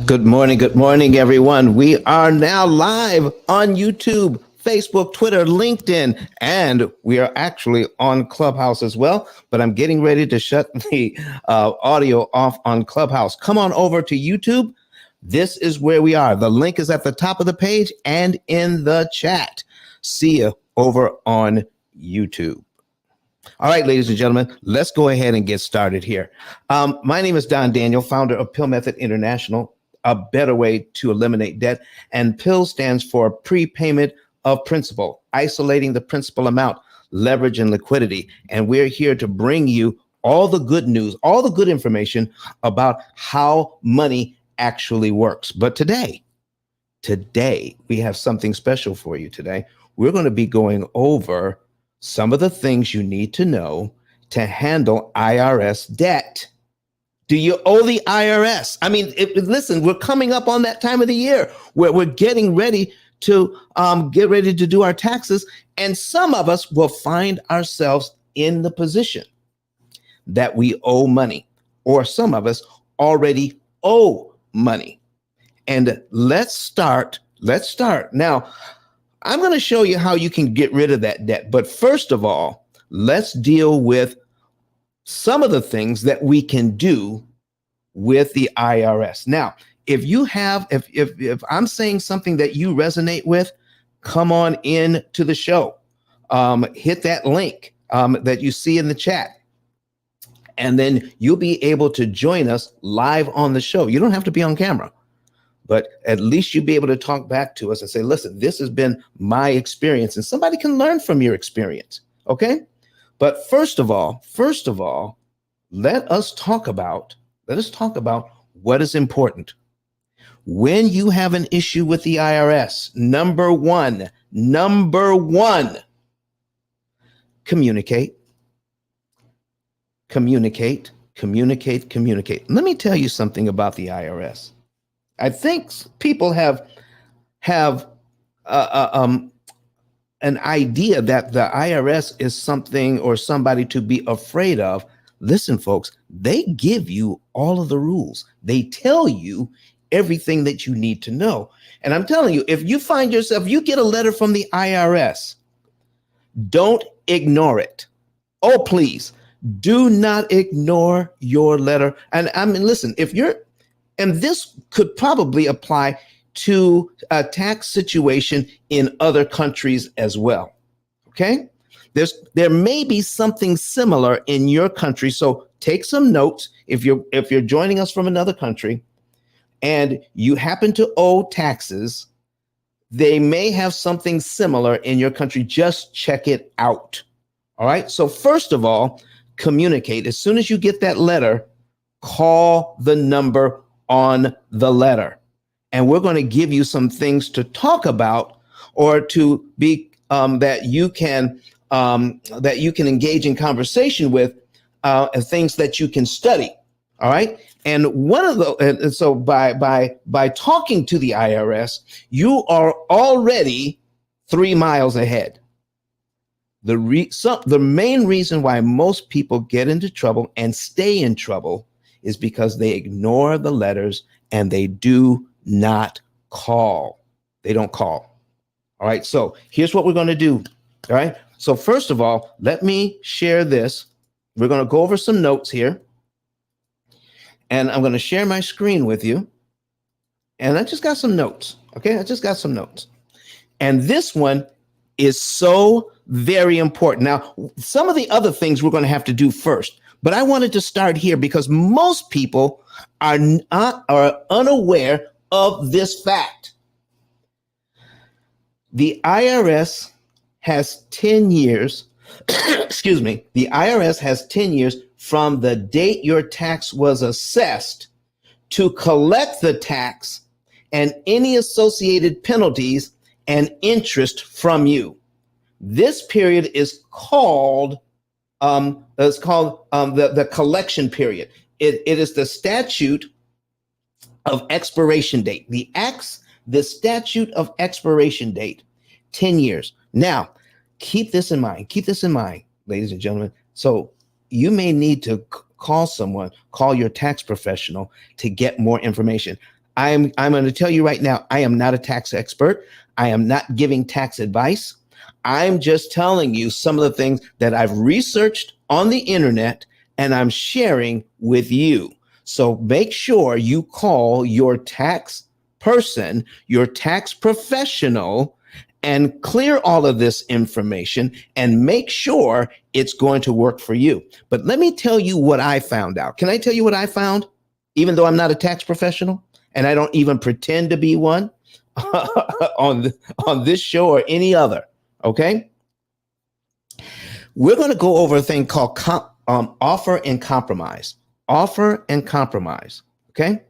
Good morning, everyone. We are now live on YouTube, Facebook, Twitter, LinkedIn, and we are actually on Clubhouse as well. But I'm getting ready to shut the audio off on Clubhouse. Come on over to YouTube. This is where we are. The link is at the top of the page and in the chat. See you over on YouTube. All right, ladies and gentlemen, let's go ahead and get started here. My name is Don Daniel, founder of P.I.L.L Method International, a better way to eliminate debt. And P.I.L.L stands for prepayment of principal, isolating the principal amount, leverage, and liquidity. And we're here to bring you all the good news, all the good information about how money actually works. But today, we have something special for you today. We're going to be going over some of the things you need to know to handle I.R.S. debt. Do you owe the I.R.S? I mean, listen, we're coming up on that time of the year where we're getting ready to do our taxes. And some of us will find ourselves in the position that we owe money, or some of us already owe money. And let's start. Now, I'm going to show you how you can get rid of that debt. But first of all, let's deal with some of the things that we can do with the I.R.S. Now, if I'm saying something that you resonate with, come on in to the show. Hit that link that you see in the chat. And then you'll be able to join us live on the show. You don't have to be on camera, but at least you'll be able to talk back to us and say, listen, this has been my experience, and somebody can learn from your experience. Okay. But first of all, let us talk about what is important. When you have an issue with the I.R.S., number one, communicate. Let me tell you something about the I.R.S. I think people have an idea that the I.R.S. is something or somebody to be afraid of. Listen, folks, they give you all of the rules. They tell you everything that you need to know. And I'm telling you, if you find yourself, you get a letter from the I.R.S., don't ignore it. Oh, please, do not ignore your letter. And I mean, listen, and this could probably apply to a tax situation in other countries as well. Okay? There may be something similar in your country. So take some notes if you're joining us from another country and you happen to owe taxes. They may have something similar in your country. Just check it out. All right. So first of all, communicate. As soon as you get that letter, call the number on the letter. And we're going to give you some things to talk about or to be that you can engage in conversation with, and things that you can study. All right. And so by talking to the I.R.S., you are already 3 miles ahead. The main reason why most people get into trouble and stay in trouble is because they ignore the letters and they do not call. They don't call. All right. So here's what we're going to do. All right. So first of all, let me share this. We're going to go over some notes here. And I'm going to share my screen with you. And I just got some notes. Okay. I just got some notes. And this one is so very important. Now, some of the other things we're going to have to do first, but I wanted to start here because most people are unaware of this fact. The I.R.S. has 10 years, excuse me, the I.R.S. has 10 years from the date your tax was assessed to collect the tax and any associated penalties and interest from you. This period is called the collection period. It is the statute of expiration date. The statute of expiration date, 10 years. Now, keep this in mind, ladies and gentlemen. So you may need to call your tax professional to get more information. I'm going to tell you right now, I am not a tax expert. I am not giving tax advice. I'm just telling you some of the things that I've researched on the internet and I'm sharing with you. So make sure you call your tax person, your tax professional, and clear all of this information and make sure it's going to work for you. But let me tell you what I found out. Can I tell you what I found? Even though I'm not a tax professional and I don't even pretend to be one on this show or any other, okay? We're going to go over a thing called offer and compromise. Offer and compromise, okay?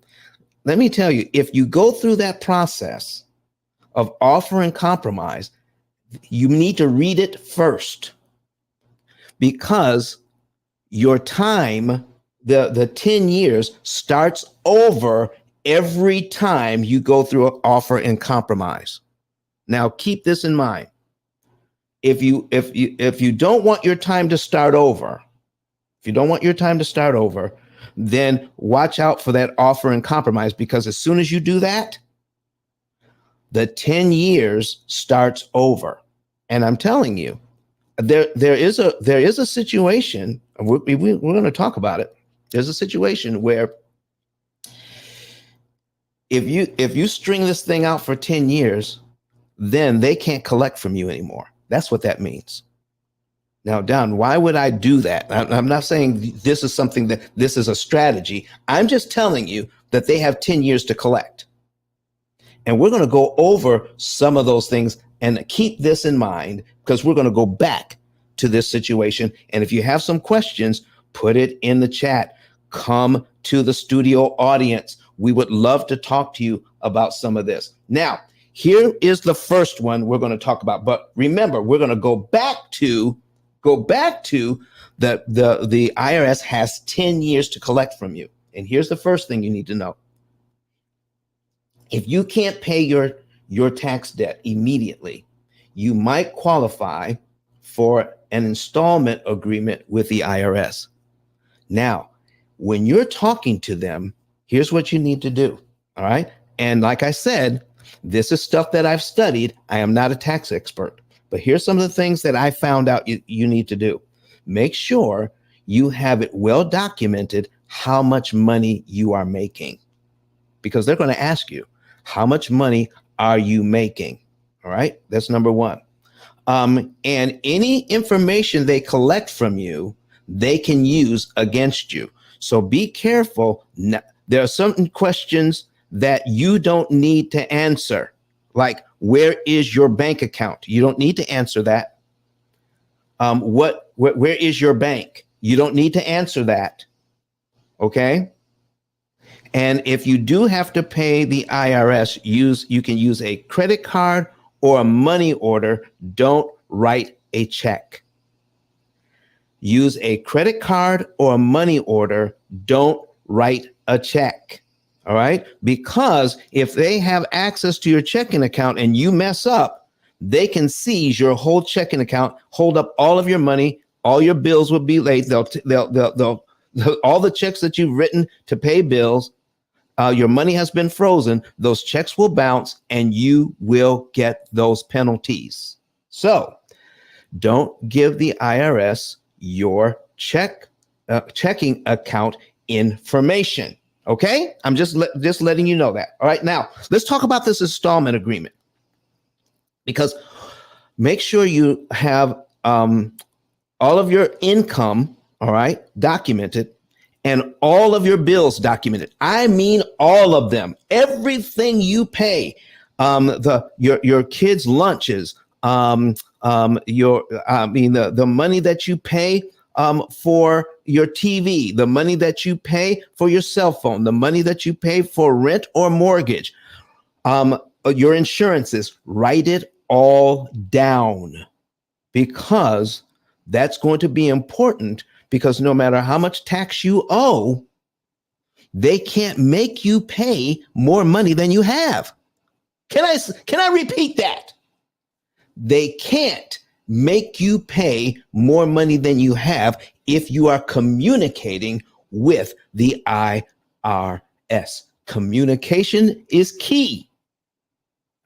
Let me tell you, if you go through that process of offer and compromise, you need to read it first because your time, the 10 years starts over every time you go through an offer and compromise. Now, keep this in mind. If you don't want your time to start over, then watch out for that offer and compromise, because as soon as you do that, the 10 years starts over. And I'm telling you, there is a situation, we're going to talk about it. There's a situation where if you string this thing out for 10 years, then they can't collect from you anymore. That's what that means. Now, Don, why would I do that? I'm not saying this is something this is a strategy. I'm just telling you that they have 10 years to collect. And we're going to go over some of those things and keep this in mind, because we're going to go back to this situation. And if you have some questions, put it in the chat. Come to the studio audience. We would love to talk to you about some of this. Now, here is the first one we're going to talk about. But remember, we're going to go back to the IRS has 10 years to collect from you. And here's the first thing you need to know. If you can't pay your tax debt immediately, you might qualify for an installment agreement with the IRS. Now, when you're talking to them, here's what you need to do. All right. And like I said, this is stuff that I've studied. I am not a tax expert, but here's some of the things that I found out you need to do. Make sure you have it well documented how much money you are making, because they're going to ask you, how much money are you making? All right. That's number one. And any information they collect from you, they can use against you. So be careful. There are certain questions that you don't need to answer, like where is your bank account? You don't need to answer that. Where is your bank? You don't need to answer that. Okay. And if you do have to pay the IRS, you can use a credit card or a money order. Don't write a check. Use a credit card or a money order. Don't write a check. All right. Because if they have access to your checking account and you mess up, they can seize your whole checking account, hold up all of your money, all your bills will be late. They'll all the checks that you've written to pay bills, your money has been frozen. Those checks will bounce and you will get those penalties. So don't give the IRS your checking account information. Okay, I'm just letting you know that. All right, now let's talk about this installment agreement, because make sure you have all of your income, all right, documented, and all of your bills documented. I mean, all of them, everything you pay, your kids' lunches, the money that you pay for your TV, the money that you pay for your cell phone, the money that you pay for rent or mortgage, your insurances. Write it all down, because that's going to be important, because no matter how much tax you owe, they can't make you pay more money than you have. Can I repeat that? They can't make you pay more money than you have if you are communicating with the IRS. Communication is key.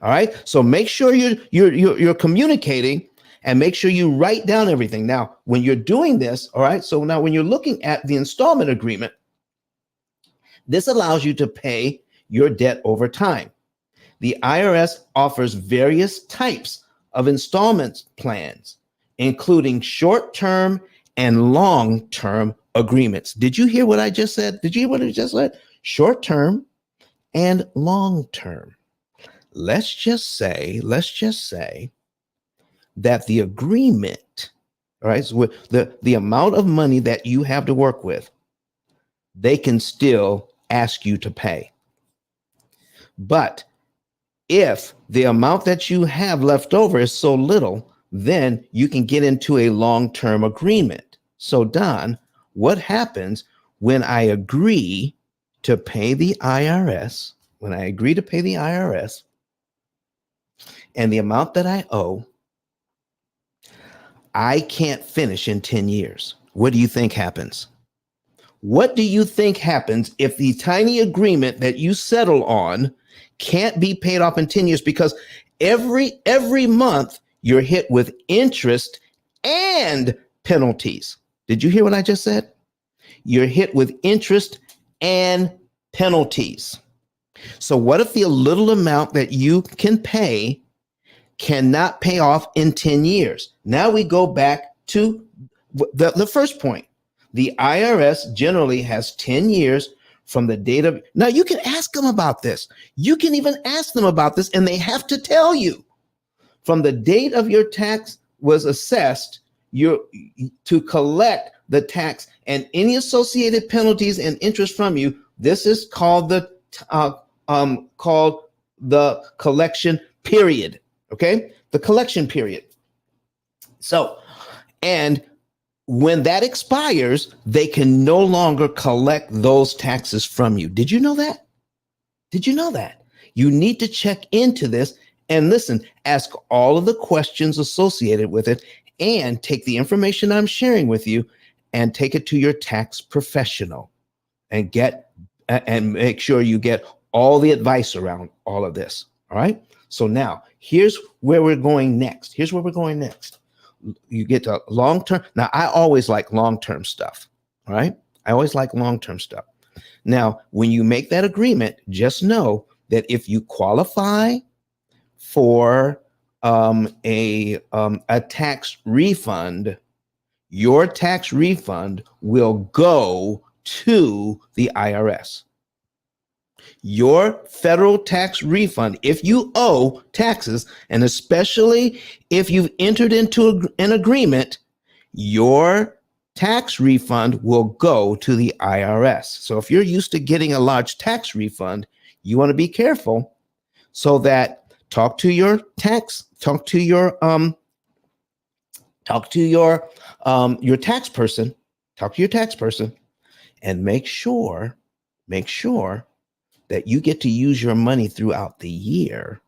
All right. So make sure you're communicating, and make sure you write down everything. Now, when you're doing this, all right. So now when you're looking at the installment agreement, this allows you to pay your debt over time. The IRS offers various types of installment plans, including short-term and long-term agreements. Did you hear what I just said? Did you hear what I just said? Short-term and long-term. Let's just say that the agreement, all right, so the amount of money that you have to work with, they can still ask you to pay. But if the amount that you have left over is so little, then you can get into a long-term agreement. So, Don, what happens when I agree to pay the IRS? When I agree to pay the IRS and the amount that I owe, I can't finish in 10 years. What do you think happens? What do you think happens if the tiny agreement that you settle on can't be paid off in 10 years? Because every month you're hit with interest and penalties. Did you hear what I just said? You're hit with interest and penalties. So what if the little amount that you can pay cannot pay off in 10 years? Now we go back to the first point. The IRS generally has 10 years from the date of. Now you can ask them about this. You can even ask them about this, and they have to tell you from the date of your tax was assessed, to collect the tax and any associated penalties and interest from you. This is called the collection period. Okay, the collection period. So, and when that expires, they can no longer collect those taxes from you. Did you know that? Did you know that? You need to check into this and listen, ask all of the questions associated with it, and take the information I'm sharing with you and take it to your tax professional and make sure you get all the advice around all of this. All right. So now here's where we're going next. You get to long-term. Now, I always like long-term stuff. All right. I always like long-term stuff. Now, when you make that agreement, just know that if you qualify for a tax refund, your tax refund will go to the IRS. Your federal tax refund, if you owe taxes, and especially if you've entered into an agreement, your tax refund will go to the IRS. So if you're used to getting a large tax refund, you want to be careful, so that talk to your tax person, and make sure that you get to use your money throughout the year,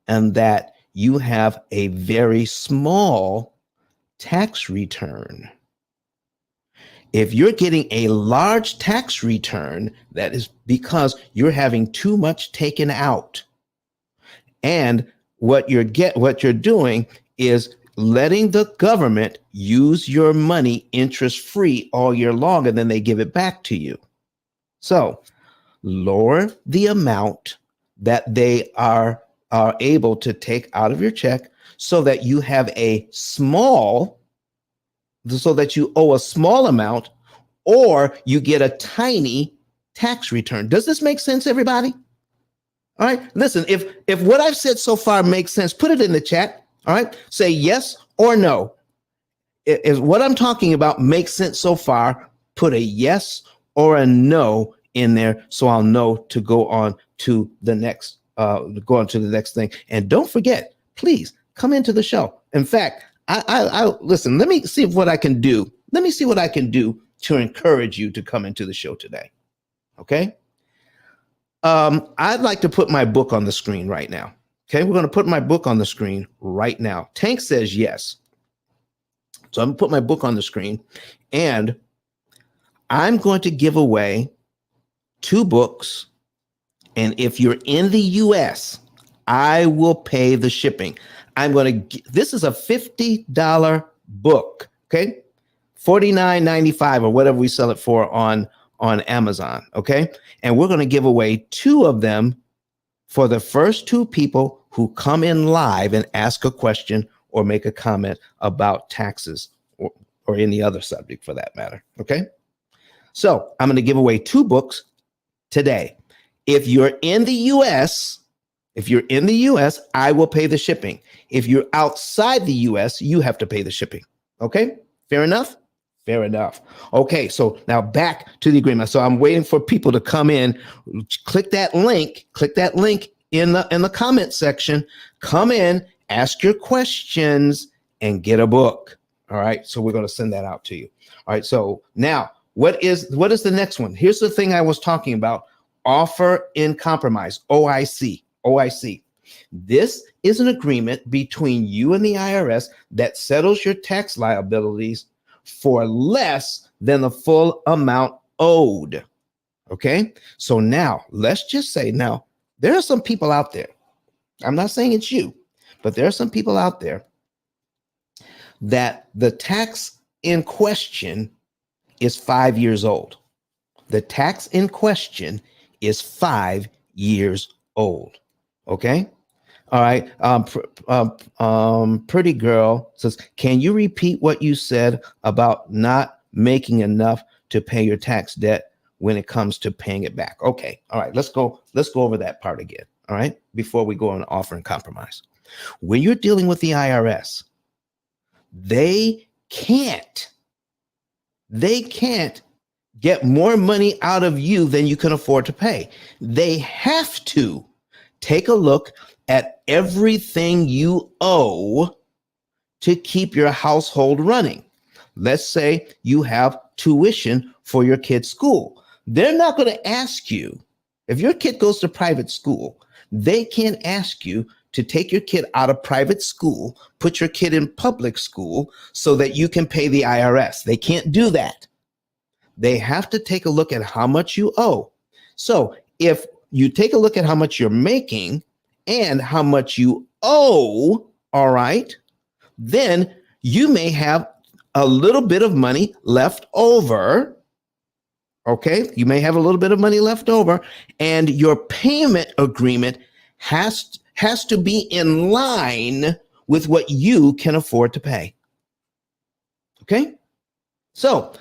and that you have a very small tax return. If you're getting a large tax return, that is because you're having too much taken out. And what you're doing is letting the government use your money interest-free all year long, and then they give it back to you. So lower the amount that they are able to take out of your check, so that you owe a small amount, or you get a tiny tax return. Does this make sense, everybody? All right. Listen, if what I've said so far makes sense, put it in the chat. All right. Say yes or no. If what I'm talking about makes sense so far, put a yes or a no in there, so I'll know to go on to the next thing. And don't forget, please come into the show. In fact, I listen, let me see what I can do. Let me see what I can do to encourage you to come into the show today. Okay. I'd like to put my book on the screen right now. Okay, we're going to put my book on the screen right now. Tank says yes. So I'm going to put my book on the screen, and I'm going to give away 2 books And if you're in the US, I will pay the shipping. This is a $50 book, okay? $49.95 or whatever we sell it for on Amazon, okay? And we're going to give away 2 of them for the first 2 people who come in live and ask a question or make a comment about taxes or any other subject for that matter, okay? So I'm going to give away 2 books today. If you're in the US, I will pay the shipping. If you're outside the US, you have to pay the shipping. Okay? Fair enough? Fair enough. Okay, so now back to the agreement. So I'm waiting for people to come in. Click that link in the comment section. Come in, ask your questions, and get a book. All right, so we're going to send that out to you. All right, so now what is the next one? Here's the thing I was talking about. Offer in compromise, OIC. This is an agreement between you and the IRS that settles your tax liabilities for less than the full amount owed. Okay, so now let's just say there are some people out there. I'm not saying it's you, but there are some people out there that the tax in question is 5 years old. The tax in question is 5 years old. Okay. All right. Pretty girl says, can you repeat what you said about not making enough to pay your tax debt when it comes to paying it back? Okay. All right. Let's go over that part again. All right. Before we go on offer and compromise. When you're dealing with the IRS, they can't get more money out of you than you can afford to pay. They have to take a look at everything you owe to keep your household running. Let's say you have tuition for your kid's school. They're not going to ask you, if your kid goes to private school, they can't ask you to take your kid out of private school, put your kid in public school so that you can pay the IRS. They can't do that. They have to take a look at how much you owe. So if you take a look at how much you're making and how much you owe, all right, then you may have a little bit of money left over. Okay, you may have a little bit of money left over, and your payment agreement has to be in line with what you can afford to pay. Okay, so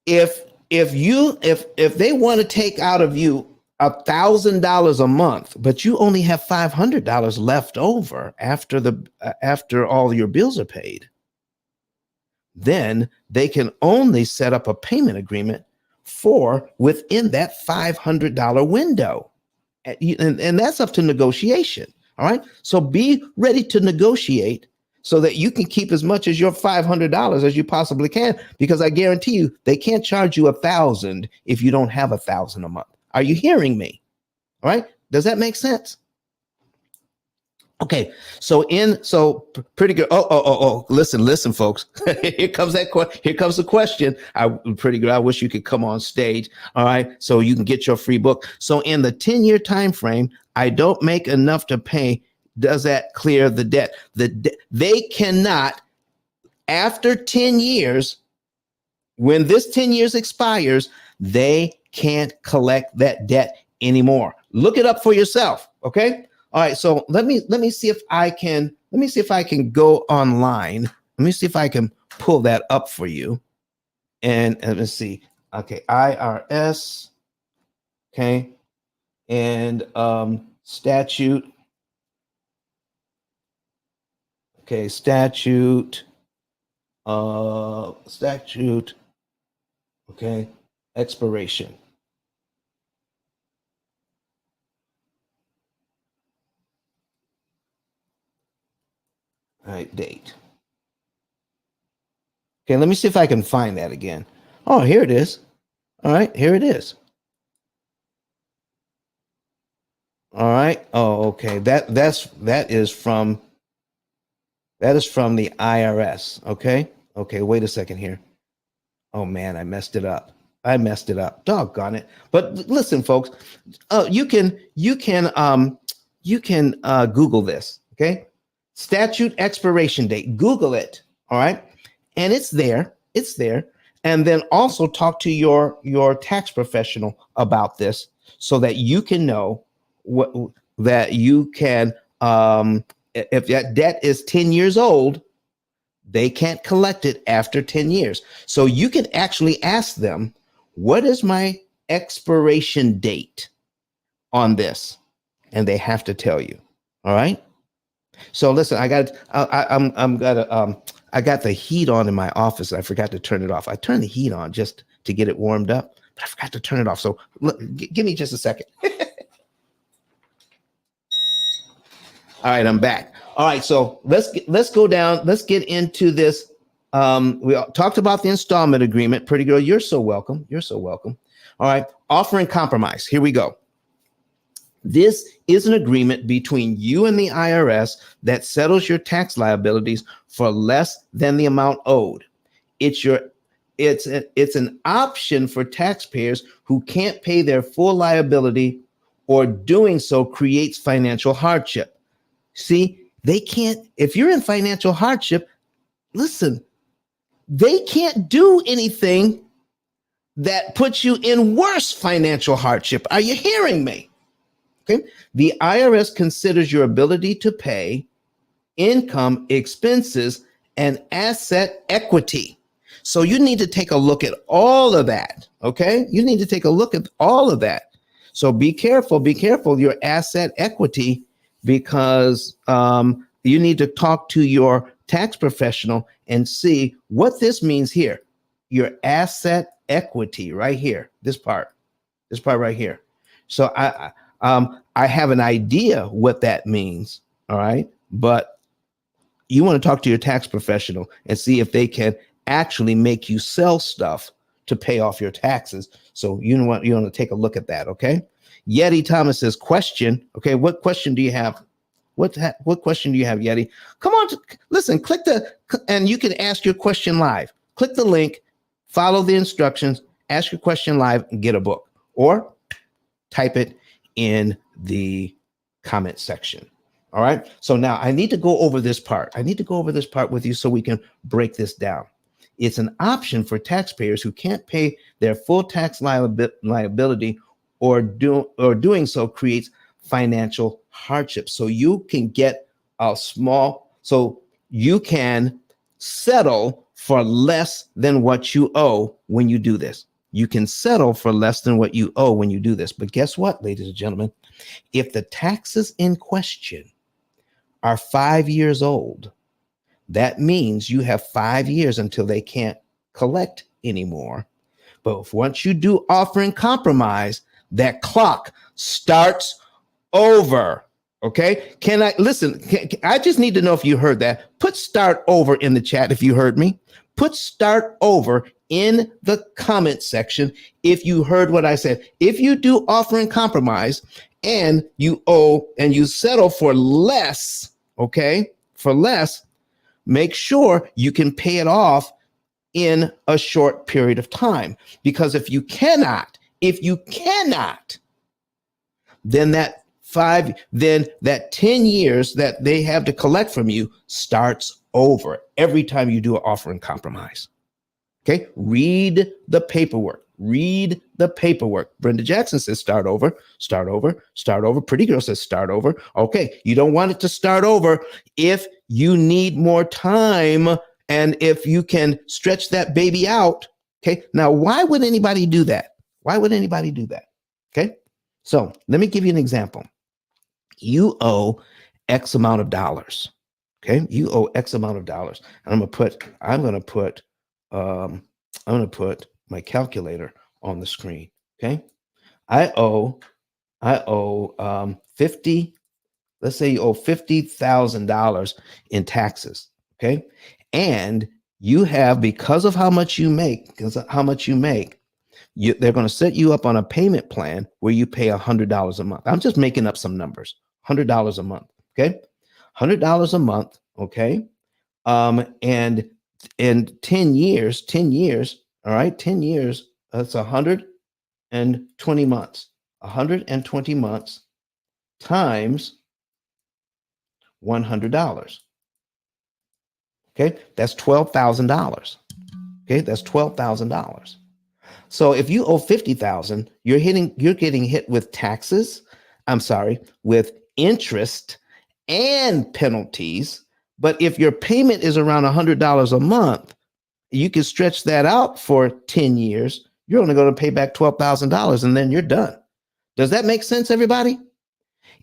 if they want to take out of you $1,000 a month, but you only have $500 left over after all your bills are paid, then they can only set up a payment agreement for within that $500 window. And that's up to negotiation. All right. So be ready to negotiate so that you can keep as much as your $500 as you possibly can, because I guarantee you they can't charge you $1,000 if you don't have $1,000 a month. Are you hearing me? All right. Does that make sense? Okay, so pretty good. Oh, listen, folks. Here comes the question. Pretty good. I wish you could come on stage. All right, so you can get your free book. So in the 10-year time frame, I don't make enough to pay. Does that clear the debt? They cannot, after 10 years, when this 10 years expires, they can't collect that debt anymore. Look it up for yourself. Okay. All right, so let me see if I can go online. Let me see if I can pull that up for you. And let's see. Okay, I.R.S. Okay, and statute. Okay, statute. Statute. Okay, expiration. All right, date. Okay, let me see if I can find that again. Oh, here it is. All right, here it is. All right. Oh, okay. That is from the IRS. Okay. Okay. Wait a second here. Oh man, I messed it up. I messed it up. Doggone it. But listen, folks, you can Google this. Okay. Statute expiration date. Google it. All right. And it's there. It's there. And then also talk to your tax professional about this so that you can know what that you can if that debt is 10 years old, they can't collect it after 10 years. So you can actually ask them, what is my expiration date on this? And they have to tell you. All right. So listen, I got the heat on in my office. I forgot to turn it off. I turned the heat on just to get it warmed up, but I forgot to turn it off. So give me just a second. All right, I'm back. All right, so let's go down. Let's get into this. We talked about the installment agreement. Pretty girl, you're so welcome. You're so welcome. All right, offer and compromise. Here we go. This is an agreement between you and the IRS that settles your tax liabilities for less than the amount owed. It's an option for taxpayers who can't pay their full liability, or doing so creates financial hardship. See, they can't, if you're in financial hardship, listen, they can't do anything that puts you in worse financial hardship. Are you hearing me? Okay. The IRS considers your ability to pay, income, expenses, and asset equity. So you need to take a look at all of that. Okay. You need to take a look at all of that. So be careful, your asset equity, because you need to talk to your tax professional and see what this means here. Your asset equity right here, this part right here. So I have an idea what that means. All right. But you want to talk to your tax professional and see if they can actually make you sell stuff to pay off your taxes. So you want to take a look at that. Okay. Yeti Thomas says, question. Okay. What question do you have? What question do you have, Yeti? Come on, listen, and you can ask your question live. Click the link, follow the instructions, ask your question live, and get a book, or type it in the comment section. All right. So now I need to go over this part. With you so we can break this down. It's an option for taxpayers who can't pay their full tax liability, or doing so creates financial hardship. So you can get so you can settle for less than what you owe when you do this. You can settle for less than what you owe when you do this. But guess what, ladies and gentlemen? If the taxes in question are 5 years old, that means you have 5 years until they can't collect anymore. But once you do offer and compromise, that clock starts over. Okay. Can I listen? I just need to know if you heard that. Put start over in the chat if you heard me. Put start over in the comment section if you heard what I said. If you do offer and compromise and you owe and you settle for less, okay, for less, make sure you can pay it off in a short period of time. Because if you cannot, then that 10 years that they have to collect from you starts over every time you do an offer and compromise. Okay, read the paperwork. Brenda Jackson says start over. Pretty girl says start over. Okay, you don't want it to start over if you need more time and if you can stretch that baby out. Okay, now why would anybody do that? Okay, so let me give you an example. You owe X amount of dollars. Okay, you owe X amount of dollars. And I'm gonna put my calculator on the screen. Okay, I owe 50. Let's say you owe $50,000 in taxes. Okay, and you have, because of how much you make, they're going to set you up on a payment plan where you pay $100 a month. I'm just making up some numbers. $100 a month. Okay, $100 a month. Okay, and in 10 years, all right, 10 years, That's 120 months. 120 months times $100. Okay, that's $12,000. Okay, that's $12,000. So if you owe 50,000, you're getting hit with taxes. I'm sorry, with interest and penalties. But if your payment is around $100 a month, you can stretch that out for 10 years. You're only going to pay back $12,000 and then you're done. Does that make sense, everybody?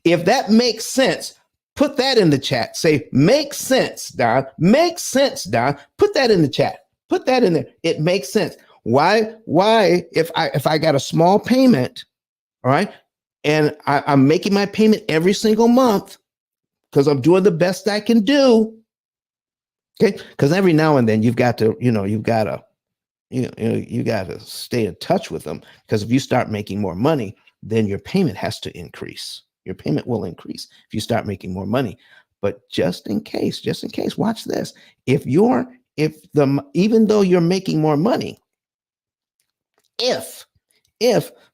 If that makes sense, put that in the chat. Say, makes sense, Don. Makes sense, Don. Put that in the chat. Put that in there. It makes sense. Why, if I got a small payment, all right, and I'm making my payment every single month because I'm doing the best I can do. Okay. Because every now and then you got to stay in touch with them, because if you start making more money, then your payment has to increase. Your payment will increase if you start making more money. But just in case, watch this. Even though you're making more money, if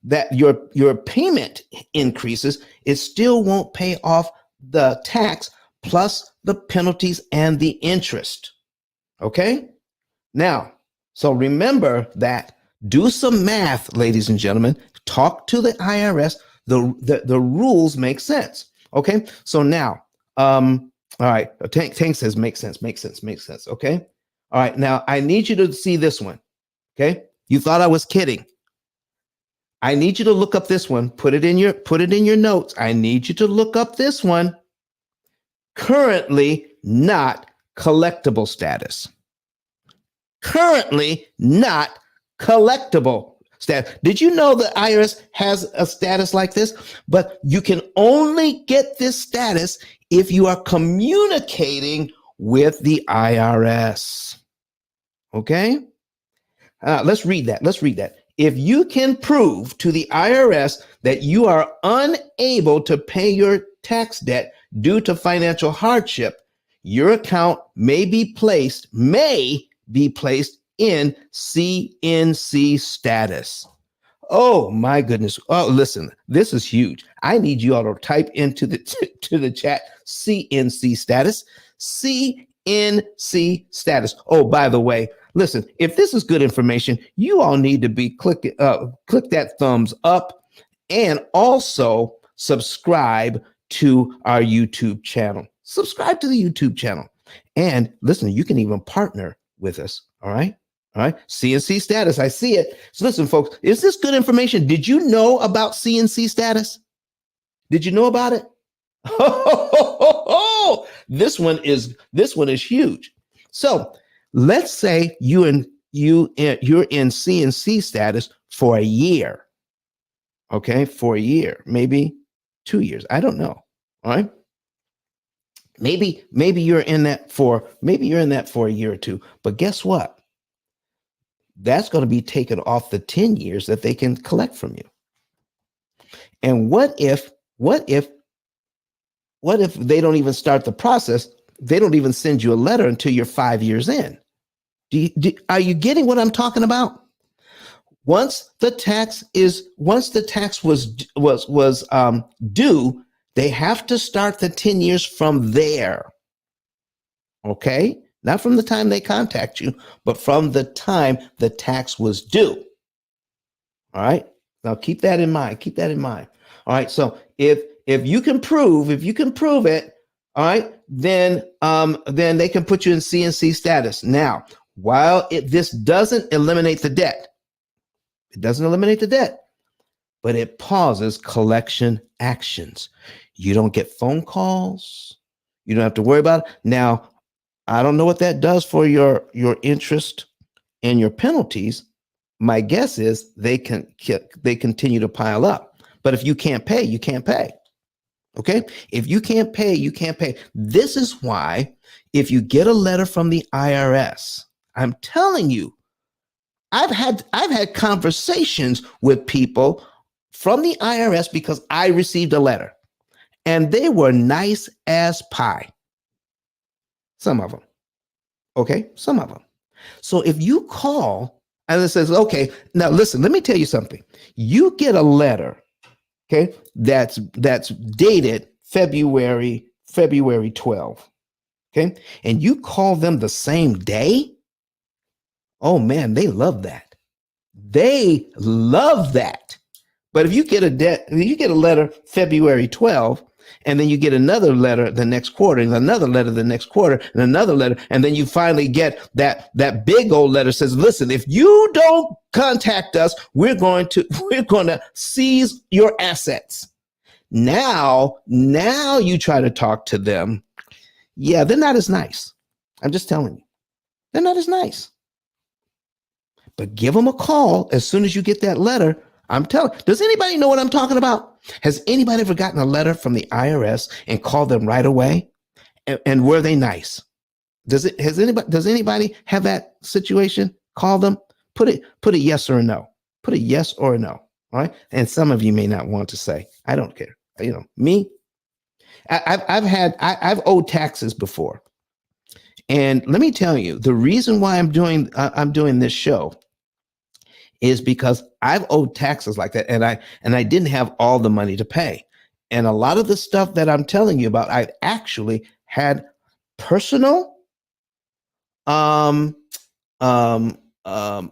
that your payment increases, it still won't pay off the tax plus the penalties and the interest. Okay? Now, so remember that. Do some math, ladies and gentlemen. Talk to the IRS. The rules make sense. Okay? So now, all right, Tank says makes sense. Okay? All right, now I need you to see this one. Okay? You thought I was kidding. I need you to look up this one. Put it in your notes. I need you to look up this one. Currently not collectible status. Currently not collectible status. Did you know the IRS has a status like this? But you can only get this status if you are communicating with the IRS. Okay? Let's read that. If you can prove to the IRS that you are unable to pay your tax debt due to financial hardship, your account may be placed in CNC status. Oh my goodness. Oh, listen, this is huge. I need you all to type into the chat CNC status. CNC status. Oh, by the way, listen, if this is good information, you all need to be click that thumbs up and also subscribe to our YouTube channel. Subscribe to the YouTube channel. And listen, you can even partner with us. All right. All right. CNC status. I see it. So listen, folks, is this good information? Did you know about CNC status? Did you know about it? Oh, this one is huge. So let's say you're in CNC status for a year. Okay, for a year, maybe 2 years. I don't know. All right. Maybe you're in that for a year or two. But guess what? That's going to be taken off the 10 years that they can collect from you. And what if they don't even start the process? They don't even send you a letter until you're 5 years in. Are you getting what I'm talking about? Once the tax was due, they have to start the 10 years from there. Okay? Not from the time they contact you, but from the time the tax was due. All right? Now keep that in mind. All right? So if you can prove it, all right, then they can put you in CNC status. Now, while this doesn't eliminate the debt, but it pauses collection actions. You don't get phone calls. You don't have to worry about it. Now, I don't know what that does for your interest and your penalties. My guess is they continue to pile up. But if you can't pay, you can't pay. Okay? If you can't pay, you can't pay. This is why if you get a letter from the IRS, I'm telling you, I've had conversations with people from the IRS because I received a letter and they were nice as pie. Some of them. Okay? Some of them. So if you call And it says, okay, now listen, let me tell you something. You get a letter, okay, that's dated February 12th, okay, and you call them the same day. Oh man, they love that. They love that. But if you get you get a letter February 12th, and then you get another letter the next quarter, and another letter the next quarter, and another letter, and then you finally get that big old letter says, "Listen, if you don't contact us, we're going to seize your assets." Now you try to talk to them. Yeah, they're not as nice. I'm just telling you, they're not as nice. But give them a call as soon as you get that letter. I'm telling. Does anybody know what I'm talking about? Has anybody ever gotten a letter from the IRS and called them right away? And were they nice? Does anybody have that situation? Call them. Put a yes or a no. Put a yes or a no. All right. And some of you may not want to say, I don't care. You know, me, I've owed taxes before. And let me tell you, the reason why I'm doing this show is because I've owed taxes like that, and I didn't have all the money to pay. And a lot of the stuff that I'm telling you about, I've actually had personal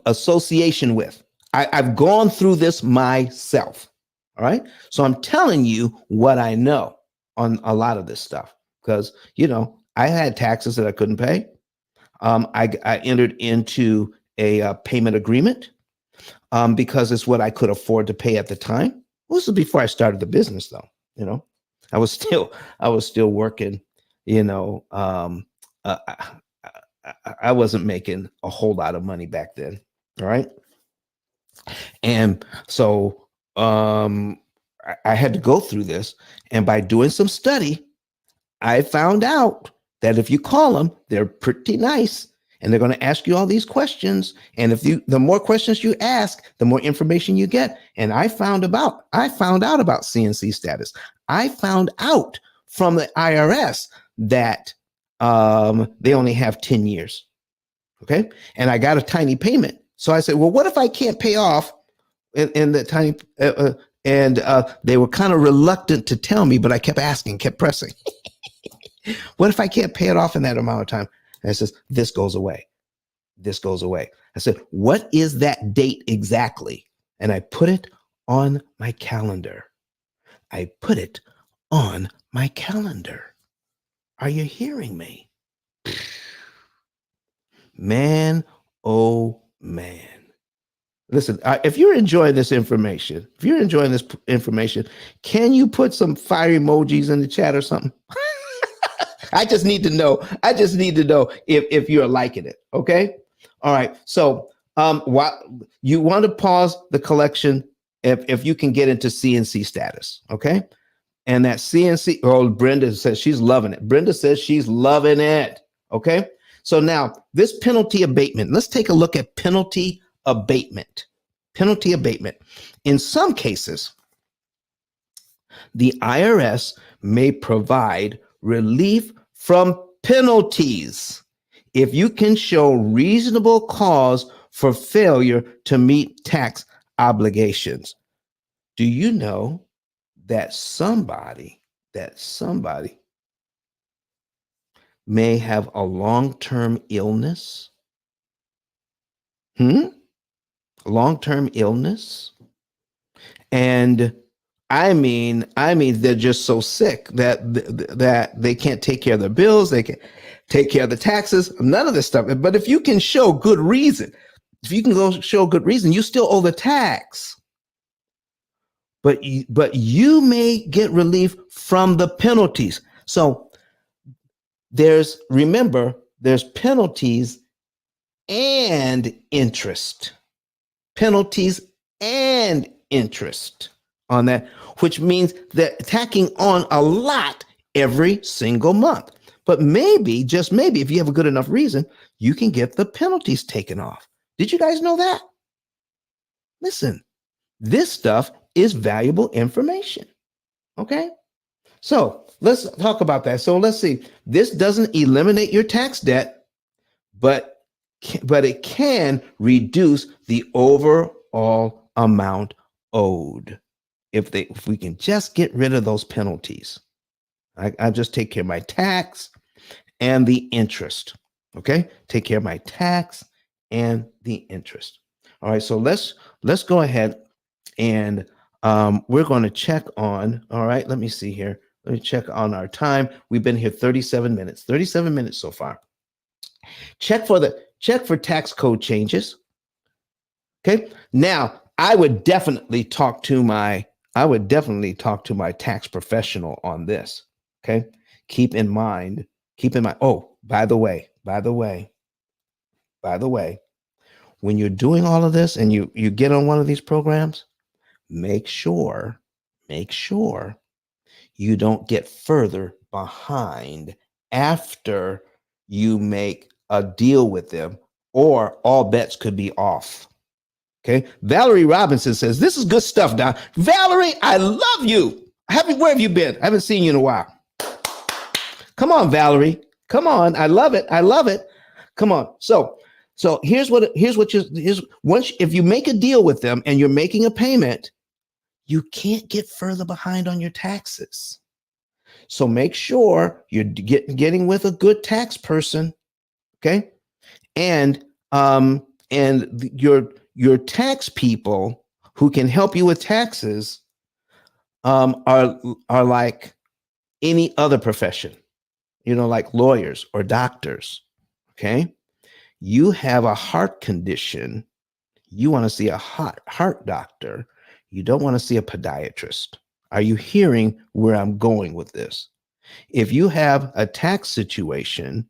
association with. I've gone through this myself. All right. So I'm telling you what I know on a lot of this stuff because, you know, I had taxes that I couldn't pay. I entered into a payment agreement because it's what I could afford to pay at the time. Well, this was before I started the business, though. You know, I was still working. You know, I wasn't making a whole lot of money back then. All right, and so I had to go through this, and by doing some study, I found out that if you call them, they're pretty nice. And they're going to ask you all these questions. And the more questions you ask, the more information you get. And I found out about CNC status. I found out from the IRS that they only have 10 years. Okay. And I got a tiny payment. So I said, well, what if I can't pay off in the tiny, and they were kind of reluctant to tell me, but I kept asking, kept pressing. What if I can't pay it off in that amount of time? And it says, this goes away. This goes away. I said, what is that date exactly? And I put it on my calendar. I put it on my calendar. Are you hearing me? Man, oh man. Listen, if you're enjoying this information, can you put some fire emojis in the chat or something? I just need to know. If you're liking it. Okay. All right. So what you want to pause the collection if you can get into CNC status. Okay. And that CNC, oh, Brenda says she's loving it. Brenda says she's loving it. Okay. So now this penalty abatement, let's take a look at penalty abatement. Penalty abatement. In some cases, the IRS may provide relief from penalties if you can show reasonable cause for failure to meet tax obligations. Do you know that somebody may have a long-term illness? Long-term illness? And I mean, they're just so sick that they can't take care of their bills. They can't take care of the taxes, none of this stuff. But if you can show good reason, you still owe the tax. But you may get relief from the penalties. So there's penalties and interest. Penalties and interest on that, which means that tacking on a lot every single month. But maybe, just maybe, if you have a good enough reason, you can get the penalties taken off. Did you guys know that? Listen, this stuff is valuable information. Okay? So let's talk about that. So let's see. This doesn't eliminate your tax debt, but but it can reduce the overall amount owed if we can just get rid of those penalties. I just take care of my tax and the interest. Okay, take care of my tax and the interest. All right, so let's go ahead and we're going to check on. All right, let me see here. Let me check on our time. We've been here 37 minutes. 37 minutes so far. Check for tax code changes. Okay. Now, I would definitely talk to my tax professional on this. Okay. Keep in mind. Oh, by the way, when you're doing all of this and you get on one of these programs, make sure you don't get further behind after you make a deal with them, or all bets could be off. Okay. Valerie Robinson says, this is good stuff, Don. Valerie, I love you. Where have you been? I haven't seen you in a while. Come on, Valerie. Come on. I love it. Come on. So once if you make a deal with them and you're making a payment, you can't get further behind on your taxes. So make sure you're getting with a good tax person. Okay. And your tax people who can help you with taxes are like any other profession, like lawyers or doctors. Okay. You have a heart condition. You want to see a heart doctor. You don't want to see a podiatrist. Are you hearing where I'm going with this? If you have a tax situation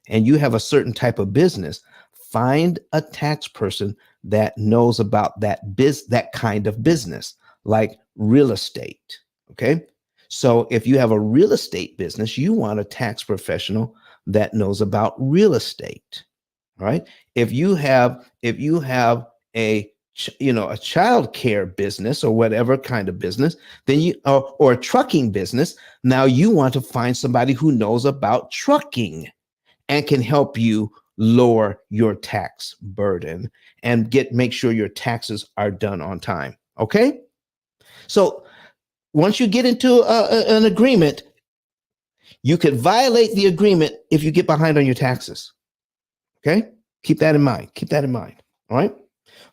and you have a certain type of business, find a tax person that knows about that kind of business, like real estate. Okay. So if you have a real estate business, you want a tax professional that knows about real estate. All right. If you have a child care business or whatever kind of business, then or a trucking business, now you want to find somebody who knows about trucking and can help you lower your tax burden and make sure your taxes are done on time. Okay. So once you get into an agreement, you could violate the agreement if you get behind on your taxes. Okay. Keep that in mind. All right.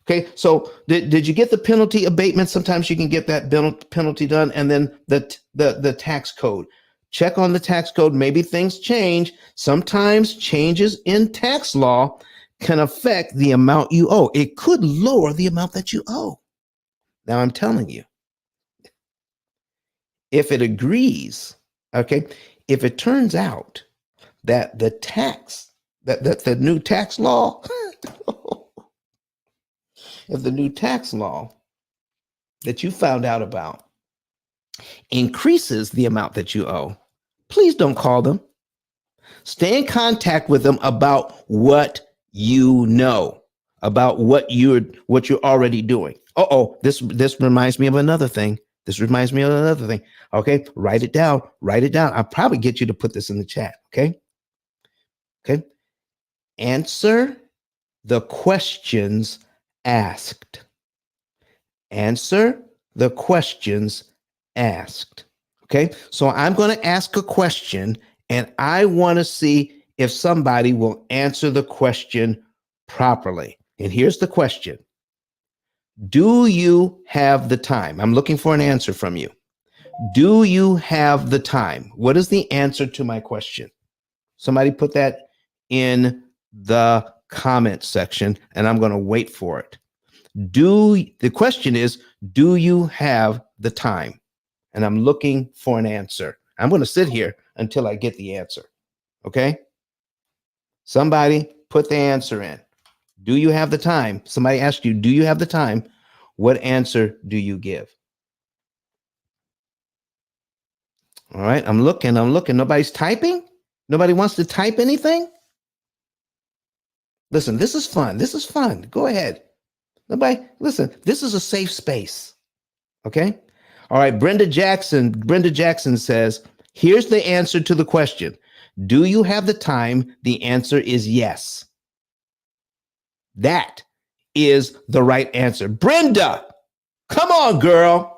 Okay. So did you get the penalty abatement? Sometimes you can get that penalty done, and then the tax code. Check on the tax code. Maybe things change. Sometimes changes in tax law can affect the amount you owe. It could lower the amount that you owe. Now I'm telling you, if it agrees, okay, if it turns out that the new tax law, if the new tax law that you found out about increases the amount that you owe, please don't call them. Stay in contact with them about what you know, about what you're already doing. This reminds me of another thing. Okay, write it down. I'll probably get you to put this in the chat. Okay. Answer the questions asked. Okay. So I'm going to ask a question and I want to see if somebody will answer the question properly. And here's the question. Do you have the time? I'm looking for an answer from you. Do you have the time? What is the answer to my question? Somebody put that in the comment section and I'm going to wait for it. The question is, do you have the time? And I'm looking for an answer. I'm going to sit here until I get the answer. Okay. Somebody put the answer in. Do you have the time? Somebody asked you, do you have the time? What answer do you give? All right. I'm looking. Nobody's typing. Nobody wants to type anything. Listen, this is fun. Go ahead. Nobody, listen, this is a safe space. Okay. All right. Brenda Jackson says, here's the answer to the question. Do you have the time? The answer is yes. That is the right answer. Brenda, come on, girl.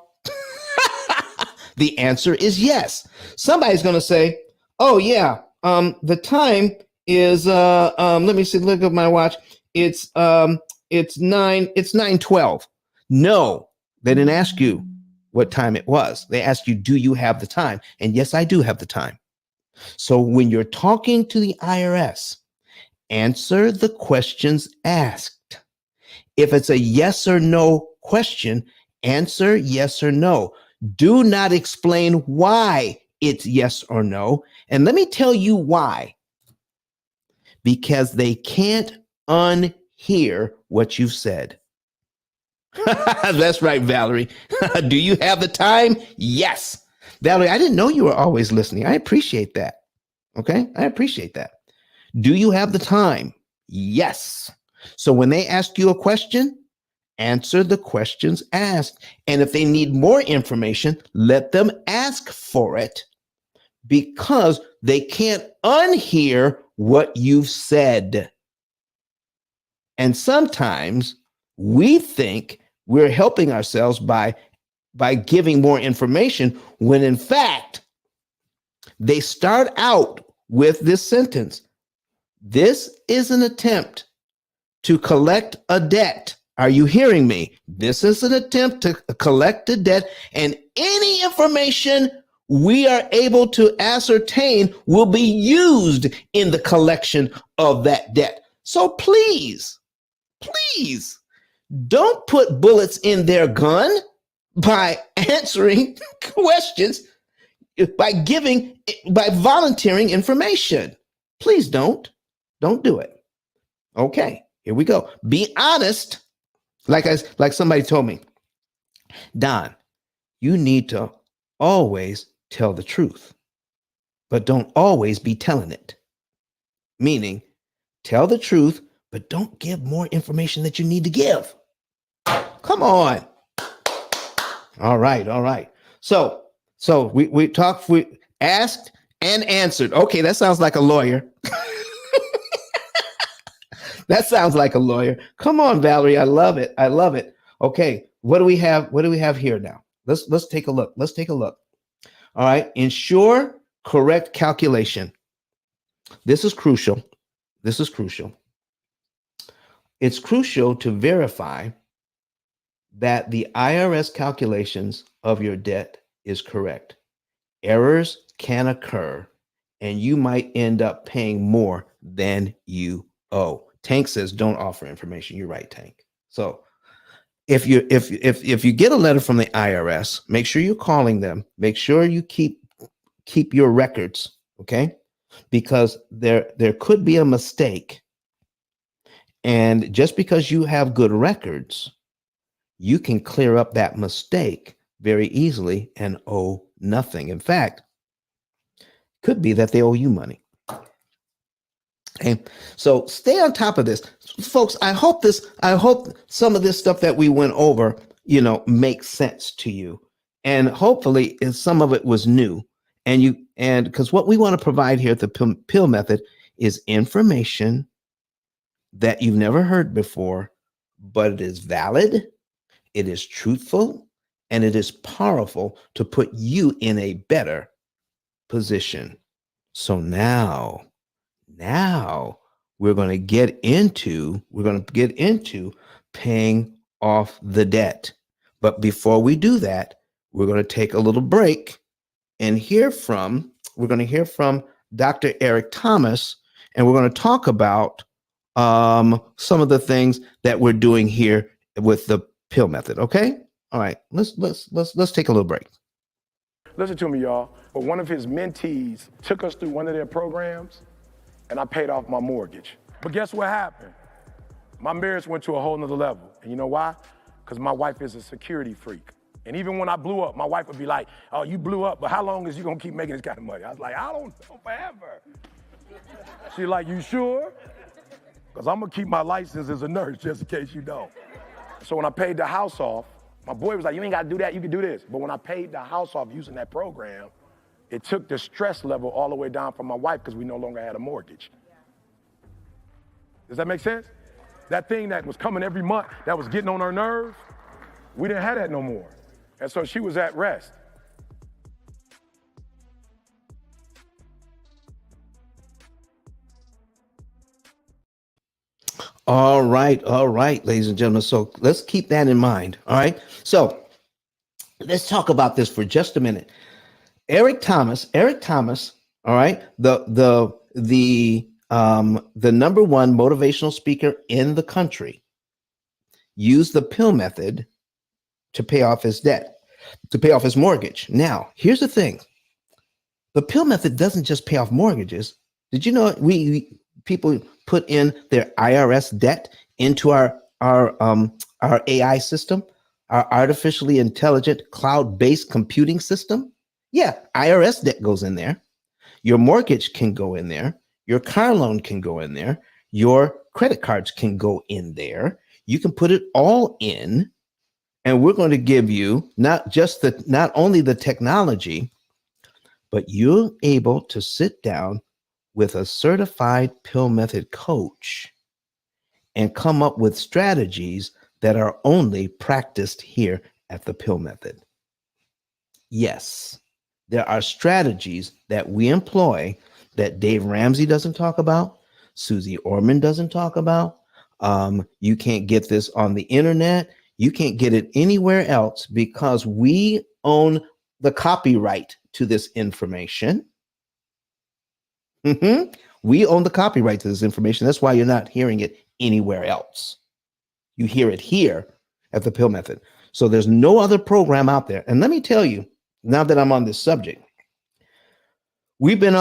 The answer is yes. Somebody's going to say, oh, yeah, the time is, let me see, look at my watch. It's 9:12. No, they didn't ask you what time it was. They asked you, do you have the time? And yes, I do have the time. So when you're talking to the IRS, answer the questions asked. If it's a yes or no question, answer yes or no. Do not explain why it's yes or no. And let me tell you why. Because they can't unhear what you've said. That's right, Valerie. Do you have the time? Yes. Valerie, I didn't know you were always listening. I appreciate that. Okay? I appreciate that. Do you have the time? Yes. So when they ask you a question, answer the questions asked. And if they need more information, let them ask for it because they can't unhear what you've said. And sometimes we think we're helping ourselves by giving more information when in fact they start out with this sentence. This is an attempt to collect a debt. Are you hearing me? This is an attempt to collect a debt, and any information we are able to ascertain will be used in the collection of that debt. So please, please don't put bullets in their gun by answering questions, by volunteering information. Please don't do it. Okay, here we go. Be honest. Like somebody told me, Don, you need to always tell the truth, but don't always be telling it. Meaning, tell the truth, but don't give more information that you need to give. Come on. All right. So we talked, we asked and answered. Okay, that sounds like a lawyer. That sounds like a lawyer. Come on, Valerie. I love it. Okay, what do we have? What do we have here now? Let's take a look. All right. Ensure correct calculation. This is crucial. It's crucial to verify that the IRS calculations of your debt is correct. Errors can occur, and you might end up paying more than you owe. Tank says don't offer information. You're right, Tank. So if you get a letter from the IRS, make sure you're calling them. Make sure you keep your records, okay? Because there could be a mistake. And just because you have good records, you can clear up that mistake very easily and owe nothing. In fact, could be that they owe you money. Okay, so stay on top of this, folks. I hope some of this stuff that we went over, makes sense to you, and hopefully some of it was new. And because what we want to provide here at the P.I.L.L method is information that you've never heard before, but it is valid, it is truthful, and it is powerful to put you in a better position. So now we're going to get into paying off the debt. But before we do that, we're going to take a little break and hear from Dr. Eric Thomas, and we're going to talk about some of the things that we're doing here with the P.I.L.L method. Okay? All right. Let's take a little break. Listen to me, y'all. But one of his mentees took us through one of their programs, and I paid off my mortgage. But guess what happened? My marriage went to a whole nother level. And you know why? Because my wife is a security freak. And even when I blew up, my wife would be like, oh, you blew up, but how long is you gonna keep making this kind of money? I was like, I don't know, forever. She's like, you sure? Because I'm gonna keep my license as a nurse just in case you don't. So when I paid the house off, my boy was like, you ain't gotta do that, you can do this. But when I paid the house off using that program, it took the stress level all the way down for my wife because we no longer had a mortgage. Does that make sense? That thing that was coming every month, that was getting on her nerves, we didn't have that no more. And so she was at rest. All right, ladies and gentlemen. So let's keep that in mind. All right. So let's talk about this for just a minute. Eric Thomas, all right, the number one motivational speaker in the country, used the P.I.L.L method to pay off his debt, to pay off his mortgage. Now, here's the thing. The P.I.L.L method doesn't just pay off mortgages. Did you know we people put in their I.R.S. debt into our AI system, our artificially intelligent cloud-based computing system? Yeah, I.R.S. debt goes in there. Your mortgage can go in there. Your car loan can go in there. Your credit cards can go in there. You can put it all in, and we're going to give you not only the technology, but you're able to sit down with a certified P.I.L.L method coach and come up with strategies that are only practiced here at the P.I.L.L method. Yes, there are strategies that we employ that Dave Ramsey doesn't talk about, Susie Orman doesn't talk about. You can't get this on the internet. You can't get it anywhere else because we own the copyright to this information. We own the copyright to this information. That's why you're not hearing it anywhere else. You hear it here at the P.I.L.L method. So there's no other program out there. And let me tell you, now that I'm on this subject, listen,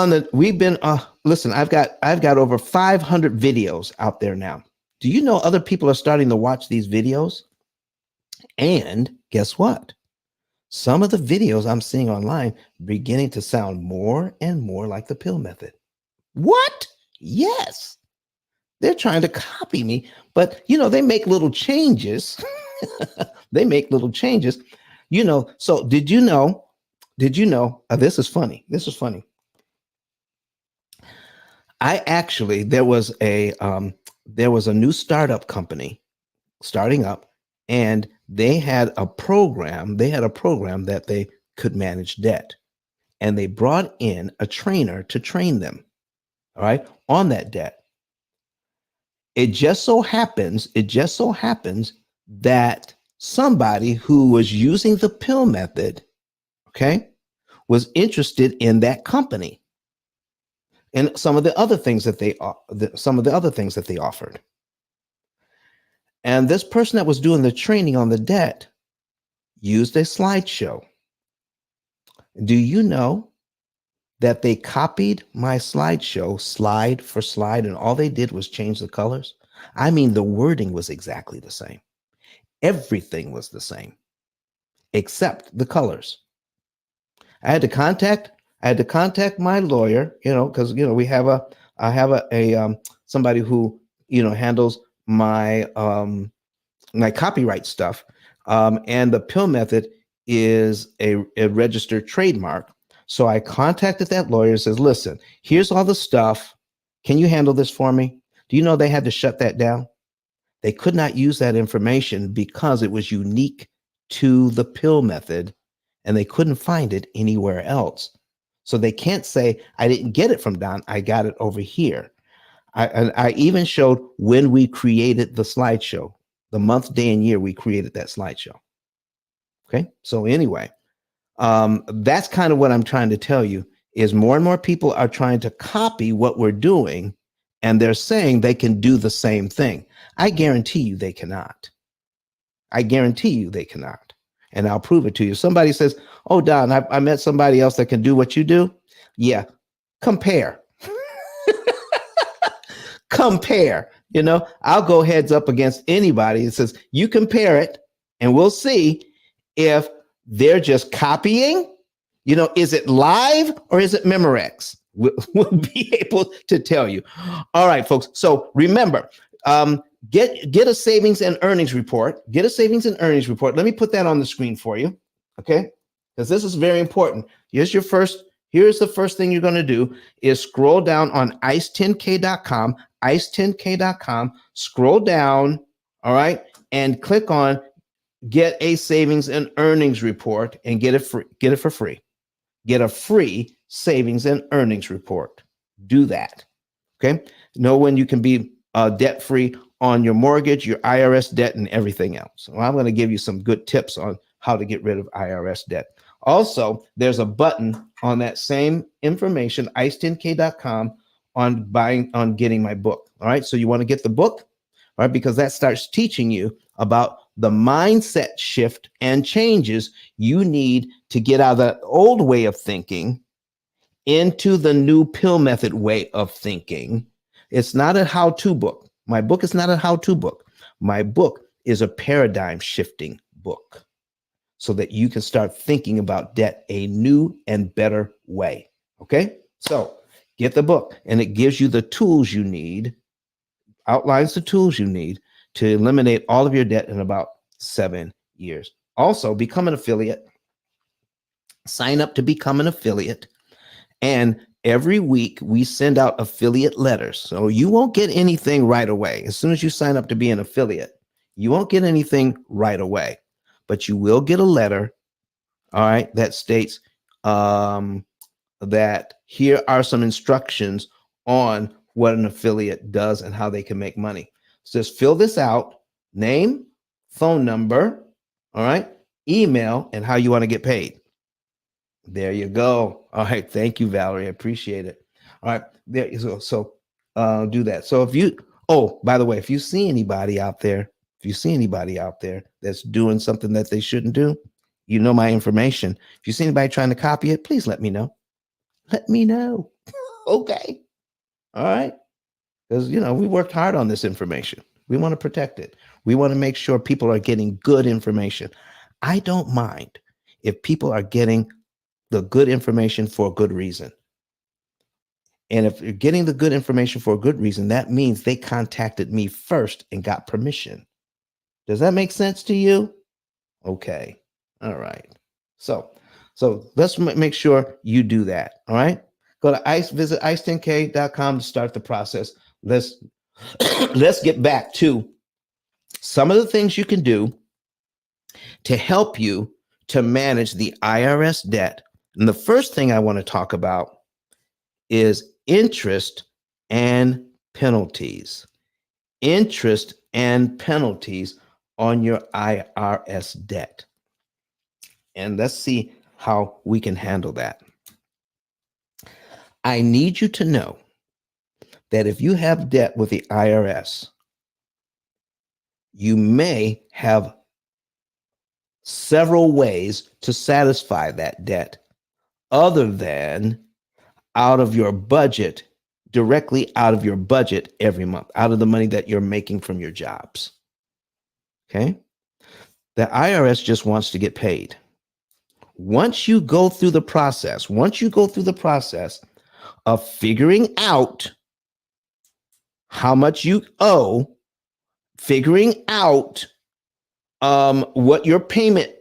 I've got over 500 videos out there now. Do you know other people are starting to watch these videos? And guess what? Some of the videos I'm seeing online beginning to sound more and more like the P.I.L.L method. What? Yes. They're trying to copy me, but they make little changes. They make little changes. So did you know, this is funny. This is funny. There was a new startup company starting up, and they had a program that they could manage debt, and they brought in a trainer to train them, all right, on that debt. It just so happens that somebody who was using the P.I.L.L method, okay, was interested in that company and some of the other things that they offered. And this person that was doing the training on the debt used a slideshow. Do you know that they copied my slideshow slide for slide, and all they did was change the colors? I mean, the wording was exactly the same. Everything was the same, except the colors. I had to contact my lawyer, because I have somebody who handles my my copyright stuff, and the P.I.L.L method is a registered trademark. So I contacted that lawyer and says, listen, here's all the stuff. Can you handle this for me? Do you know they had to shut that down? They could not use that information because it was unique to the P.I.L.L method, and they couldn't find it anywhere else. So they can't say, I didn't get it from Don, I got it over here. I even showed when we created the slideshow, the month, day, and year we created that slideshow. Okay, so anyway, that's kind of what I'm trying to tell you is more and more people are trying to copy what we're doing, and they're saying they can do the same thing. I guarantee you they cannot. I guarantee you they cannot. And I'll prove it to you. Somebody says, oh, Don, I met somebody else that can do what you do. Yeah, compare. Compare. I'll go heads up against anybody that says you compare it, and we'll see if they're just copying. Is it live or is it Memorex? We'll be able to tell you. All right, folks. So remember, get a savings and earnings report. Get a savings and earnings report. Let me put that on the screen for you, okay? Because this is very important. Here's your first Here's the first thing you're going to do is scroll down on ice10k.com, ice10k.com, scroll down, all right, and click on get a savings and earnings report and get it free. Get it for free. Get a free savings and earnings report. Do that. Okay. Know when you can be debt free on your mortgage, your I.R.S. debt, and everything else. Well, I'm going to give you some good tips on how to get rid of I.R.S. debt. Also, there's a button on that same information, ice10k.com, on getting my book. All right. So you want to get the book, all right, because that starts teaching you about the mindset shift and changes you need to get out of that old way of thinking into the new P.I.L.L method way of thinking. It's not a how-to book. My book is not a how-to book. My book is a paradigm shifting book so that you can start thinking about debt a new and better way. Okay? So get the book, and it gives you the tools you need, outlines the tools you need to eliminate all of your debt in about 7 years. Also, become an affiliate. Sign up to become an affiliate. And every week we send out affiliate letters. So you won't get anything right away. As soon as you sign up to be an affiliate, you won't get anything right away, but you will get a letter, all right, that states that here are some instructions on what an affiliate does and how they can make money. So just fill this out, name, phone number, all right, email, and how you want to get paid. There you go. All right. Thank you, Valerie. I appreciate it. All right. There you go. So do that. So if you, oh, by the way, if you see anybody out there, that's doing something that they shouldn't do, you know my information. If you see anybody trying to copy it, please let me know. Let me know. Okay. All right. Because, we worked hard on this information. We want to protect it. We want to make sure people are getting good information. I don't mind if people are getting the good information for a good reason. And if you're getting the good information for a good reason, that means they contacted me first and got permission. Does that make sense to you? Okay. All right. So let's make sure you do that. All right. Go to visit ice10k.com to start the process. Let's get back to some of the things you can do to help you to manage the I.R.S. debt. And the first thing I want to talk about is interest and penalties. Interest and penalties on your I.R.S. debt. And let's see how we can handle that. I need you to know that if you have debt with the I.R.S., you may have several ways to satisfy that debt other than out of your budget, directly out of your budget every month, out of the money that you're making from your jobs. Okay? The I.R.S. just wants to get paid. Once you go through the process of figuring out how much you owe, figuring out what your payment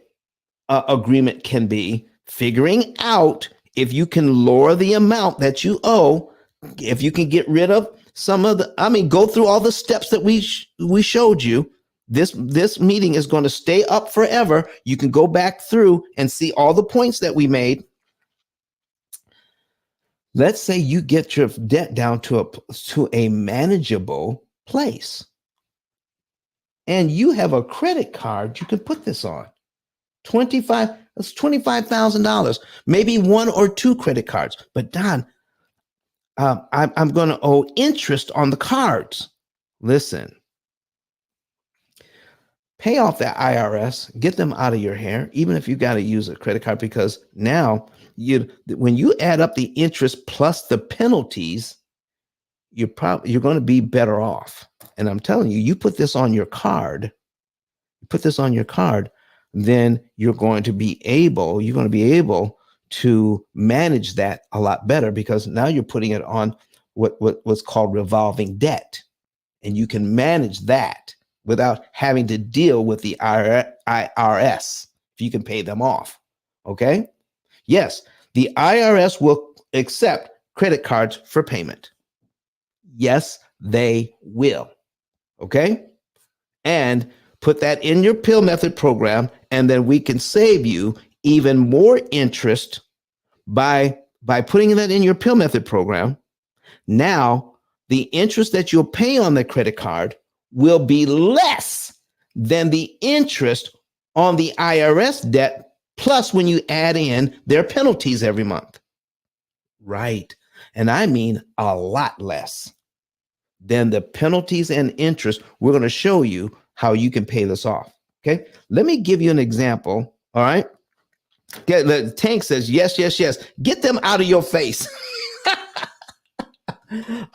agreement can be, figuring out if you can lower the amount that you owe, if you can get rid of some of the, go through all the steps that we showed you. This meeting is going to stay up forever. You can go back through and see all the points that we made. Let's say you get your debt down to a manageable place, and you have a credit card you can put this on. That's $25,000, maybe one or two credit cards. But Don, I'm going to owe interest on the cards. Listen, pay off that I.R.S., get them out of your hair, even if you got to use a credit card, because now when you add up the interest plus the penalties, you're going to be better off. And I'm telling you, you put this on your card, then you're going to be able to manage that a lot better, because now you're putting it on what's called revolving debt, and you can manage that without having to deal with the I.R.S. if you can pay them off. Okay. Yes, The IRS will accept credit cards for payment. Yes, they will. Okay? And put that in your P.I.L.L method program, and then we can save you even more interest by putting that in your P.I.L.L method program. Now, the interest that you'll pay on the credit card will be less than the interest on the IRS debt, plus when you add in their penalties every month. Right. And I mean a lot less than the penalties and interest. We're going to show you how you can pay this off. Okay. Let me give you an example. All right. The Tank says, yes, yes, yes. Get them out of your face.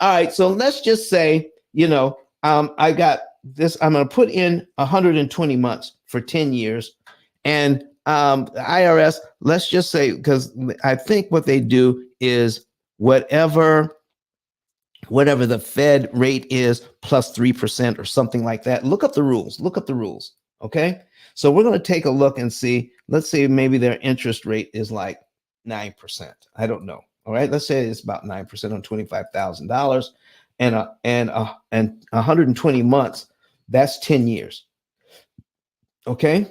All right. So let's just say, I got this. I'm going to put in 120 months for 10 years. And the IRS, let's just say, because I think what they do is whatever the Fed rate is plus 3% or something like that. Look up the rules. Okay. So we're going to take a look and see. Let's say maybe their interest rate is like 9%. I don't know. All right. Let's say it's about 9% on $25,000 and 120 months. That's 10 years. Okay.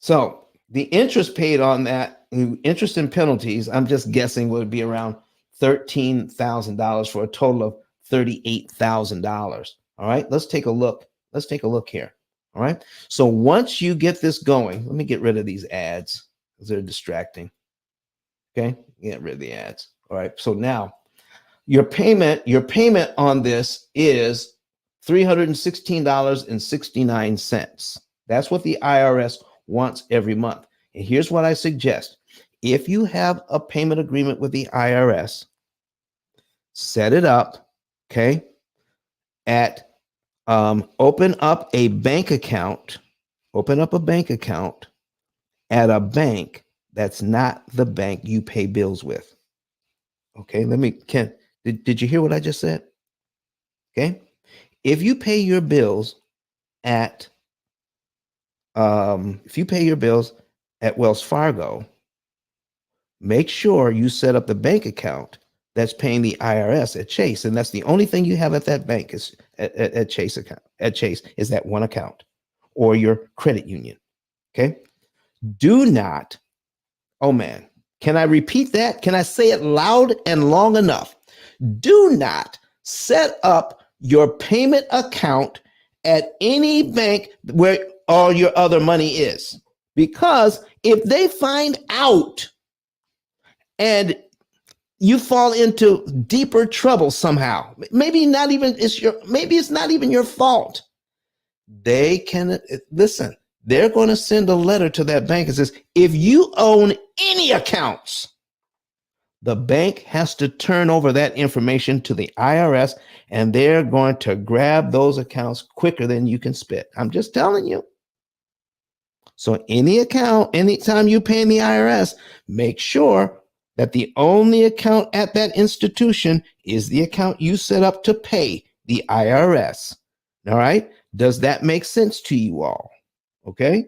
So the interest paid on that, interest and penalties, I'm just guessing would be around $13,000 for a total of $38,000. All right, let's take a look. Let's take a look here. All right. So once you get this going, let me get rid of these ads because they're distracting. Okay, get rid of the ads. All right. So now your payment on this is $316.69. That's what the IRS wants every month. And here's what I suggest. If you have a payment agreement with the IRS, set it up, okay, open up a bank account at a bank that's not the bank you pay bills with. Okay, did you hear what I just said? Okay, if you pay your bills at Wells Fargo, make sure you set up the bank account that's paying the IRS at Chase, and that's the only thing you have at that bank is at Chase account. At Chase is that one account, or your credit union. Okay. Do not. Oh man, can I repeat that? Can I say it loud and long enough? Do not set up your payment account at any bank where all your other money is, because if they find out and you fall into deeper trouble somehow, maybe it's not even your fault. They can listen. They're going to send a letter to that bank and says, if you own any accounts, the bank has to turn over that information to the IRS, and they're going to grab those accounts quicker than you can spit. I'm just telling you. So any account, anytime you pay the IRS, make sure that the only account at that institution is the account you set up to pay the IRS. All right. Does that make sense to you all? Okay.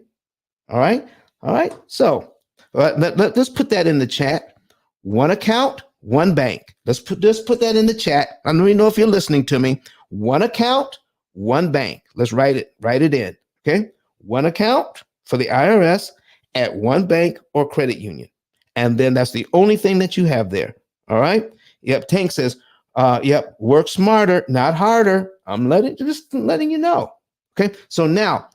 All right. All right. So let's put that in the chat. One account, one bank. Let's put that in the chat. I don't even know if you're listening to me. One account, one bank. Let's write it in. Okay. One account for the IRS at one bank or credit union. And then that's the only thing that you have there. All right. Yep. Tank says, yep, work smarter, not harder. I'm just letting you know. Okay. So now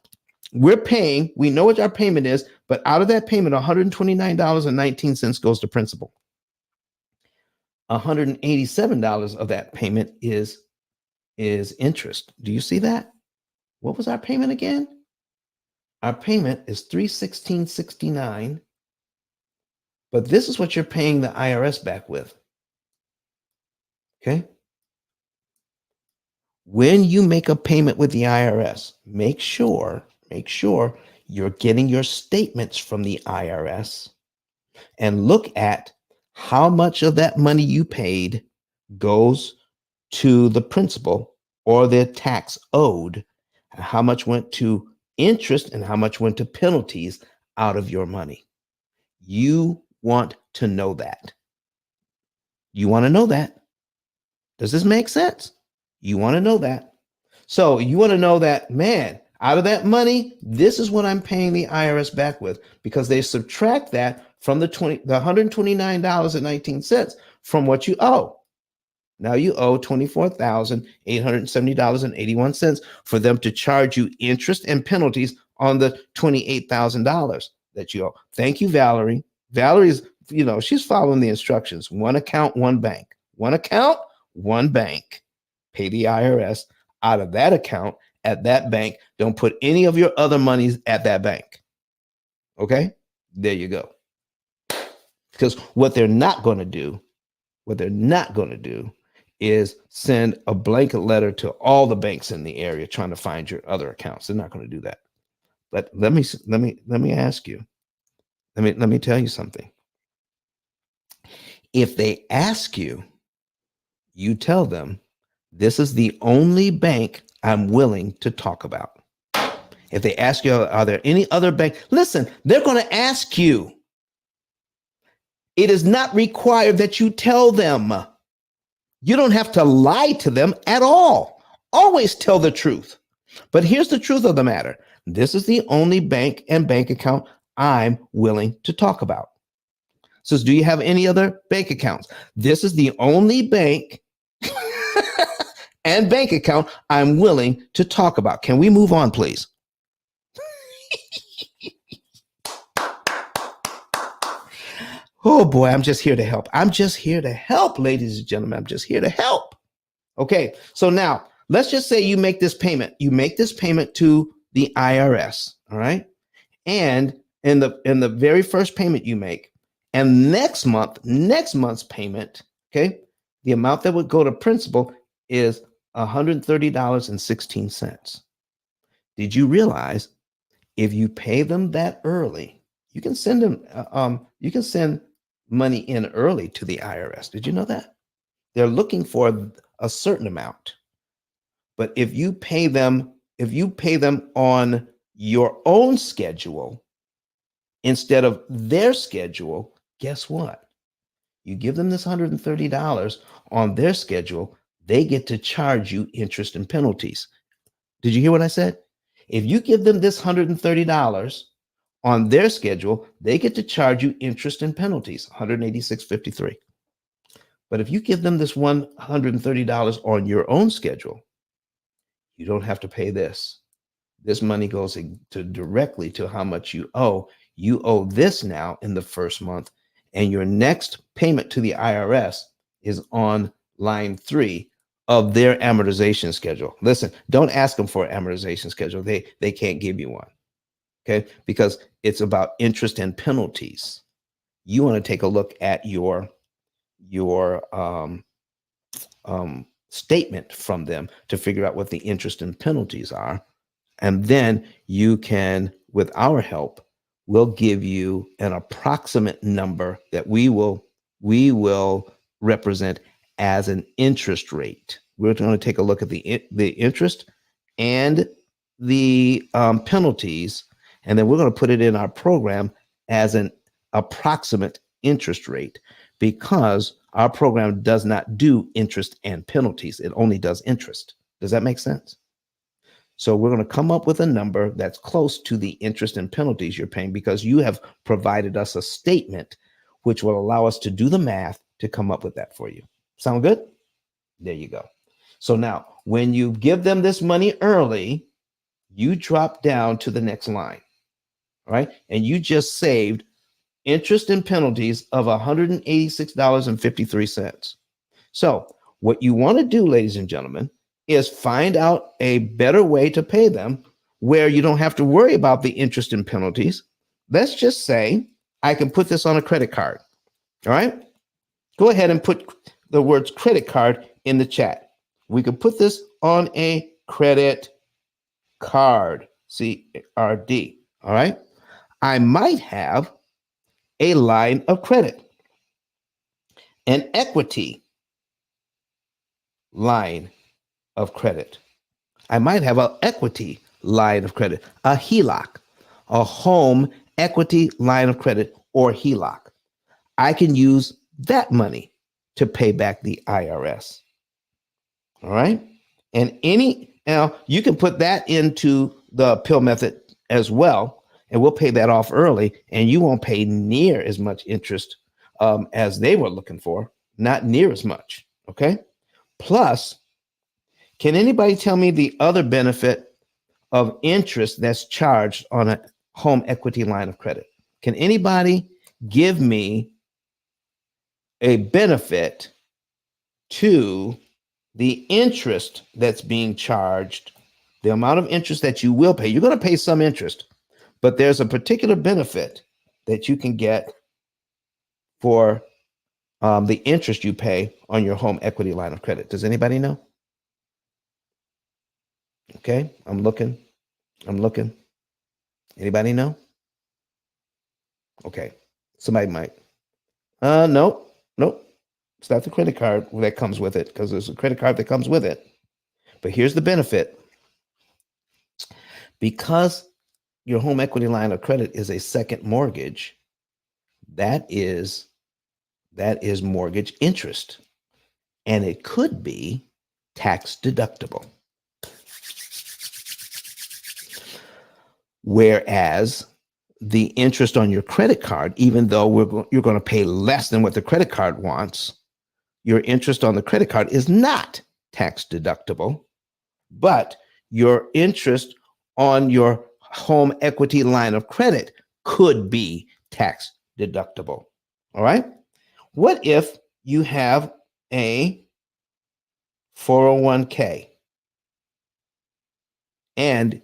we know what our payment is, but out of that payment, $129.19 goes to principal. $187 of that payment is interest. Do you see that? What was our payment again? Our payment is $316.69. But this is what you're paying the IRS back with. Okay. When you make a payment with the IRS, make sure you're getting your statements from the IRS and look at how much of that money you paid goes to the principal or the tax owed, how much went to interest and how much went to penalties out of your money. You want to know that. You want to know that. Does this make sense? You want to know that. So you want to know that, man, out of that money, this is what I'm paying the IRS back with, because they subtract that from the $129.19 from what you owe. Now you owe $24,870.81 for them to charge you interest and penalties on the $28,000 that you owe. Thank you, Valerie. Valerie's, she's following the instructions. One account, one bank. One account, one bank. Pay the IRS out of that account at that bank. Don't put any of your other monies at that bank. Okay? There you go. Because what they're not going to do is send a blanket letter to all the banks in the area trying to find your other accounts. They're not going to do that. But let me ask you. Let me tell you something. If they ask you, you tell them, this is the only bank I'm willing to talk about. If they ask you, are there any other bank? Listen, they're going to ask you. It is not required that you tell them. You don't have to lie to them at all. Always tell the truth. But here's the truth of the matter. This is the only bank and bank account I'm willing to talk about. Says, do you have any other bank accounts? This is the only bank and bank account I'm willing to talk about. Can we move on, please? Oh boy, I'm just here to help. I'm just here to help, ladies and gentlemen. I'm just here to help. Okay, so now let's just say you make this payment. You make this payment to the IRS, all right? And in the very first payment you make, and next month's payment, okay, the amount that would go to principal is $130.16. Did you realize if you pay them that early, you can send money in early to the IRS. Did you know that? They're looking for a certain amount. But if you pay them on your own schedule instead of their schedule, guess what? You give them this $130 on their schedule, they get to charge you interest and penalties. Did you hear what I said? If you give them this $130 on their schedule, they get to charge you interest and penalties, $186.53. But if you give them this $130 on your own schedule, you don't have to pay this. This money goes directly to how much you owe. You owe this now in the first month, and your next payment to the IRS is on line 3 of their amortization schedule. Listen, don't ask them for an amortization schedule. They can't give you one. Okay, because it's about interest and penalties. You want to take a look at your statement from them to figure out what the interest and penalties are, and then you can, with our help, we'll give you an approximate number that we will represent as an interest rate. We're going to take a look at the interest and the penalties. And then we're going to put it in our program as an approximate interest rate, because our program does not do interest and penalties. It only does interest. Does that make sense? So we're going to come up with a number that's close to the interest and penalties you're paying, because you have provided us a statement which will allow us to do the math to come up with that for you. Sound good? There you go. So now when you give them this money early, you drop down to the next line. All right. And you just saved interest and penalties of $186.53. So what you want to do, ladies and gentlemen, is find out a better way to pay them where you don't have to worry about the interest and penalties. Let's just say I can put this on a credit card. All right. Go ahead and put the words credit card in the chat. We could put this on a credit card, CRD. All right. I might have a line of credit, an equity line of credit. I might have an equity line of credit, a HELOC, a home equity line of credit, or HELOC. I can use that money to pay back the IRS. All right. And now you can put that into the P.I.L.L method as well, and we'll pay that off early, and you won't pay near as much interest as they were looking for, not near as much. Okay. Plus, can anybody tell me the other benefit of interest that's charged on a home equity line of credit? Can anybody give me a benefit to the interest that's being charged, the amount of interest that you will pay? You're going to pay some interest, but there's a particular benefit that you can get for the interest you pay on your home equity line of credit. Does anybody know? Okay, I'm looking. Anybody know? Okay, somebody might. Nope. It's not the credit card that comes with it, because there's a credit card that comes with it. But here's the benefit. Because your home equity line of credit is a second mortgage, that is mortgage interest, and it could be tax deductible. Whereas the interest on your credit card, even though you're going to pay less than what the credit card wants, your interest on the credit card is not tax deductible, but your interest on your home equity line of credit could be tax deductible. All right. What if you have a 401k and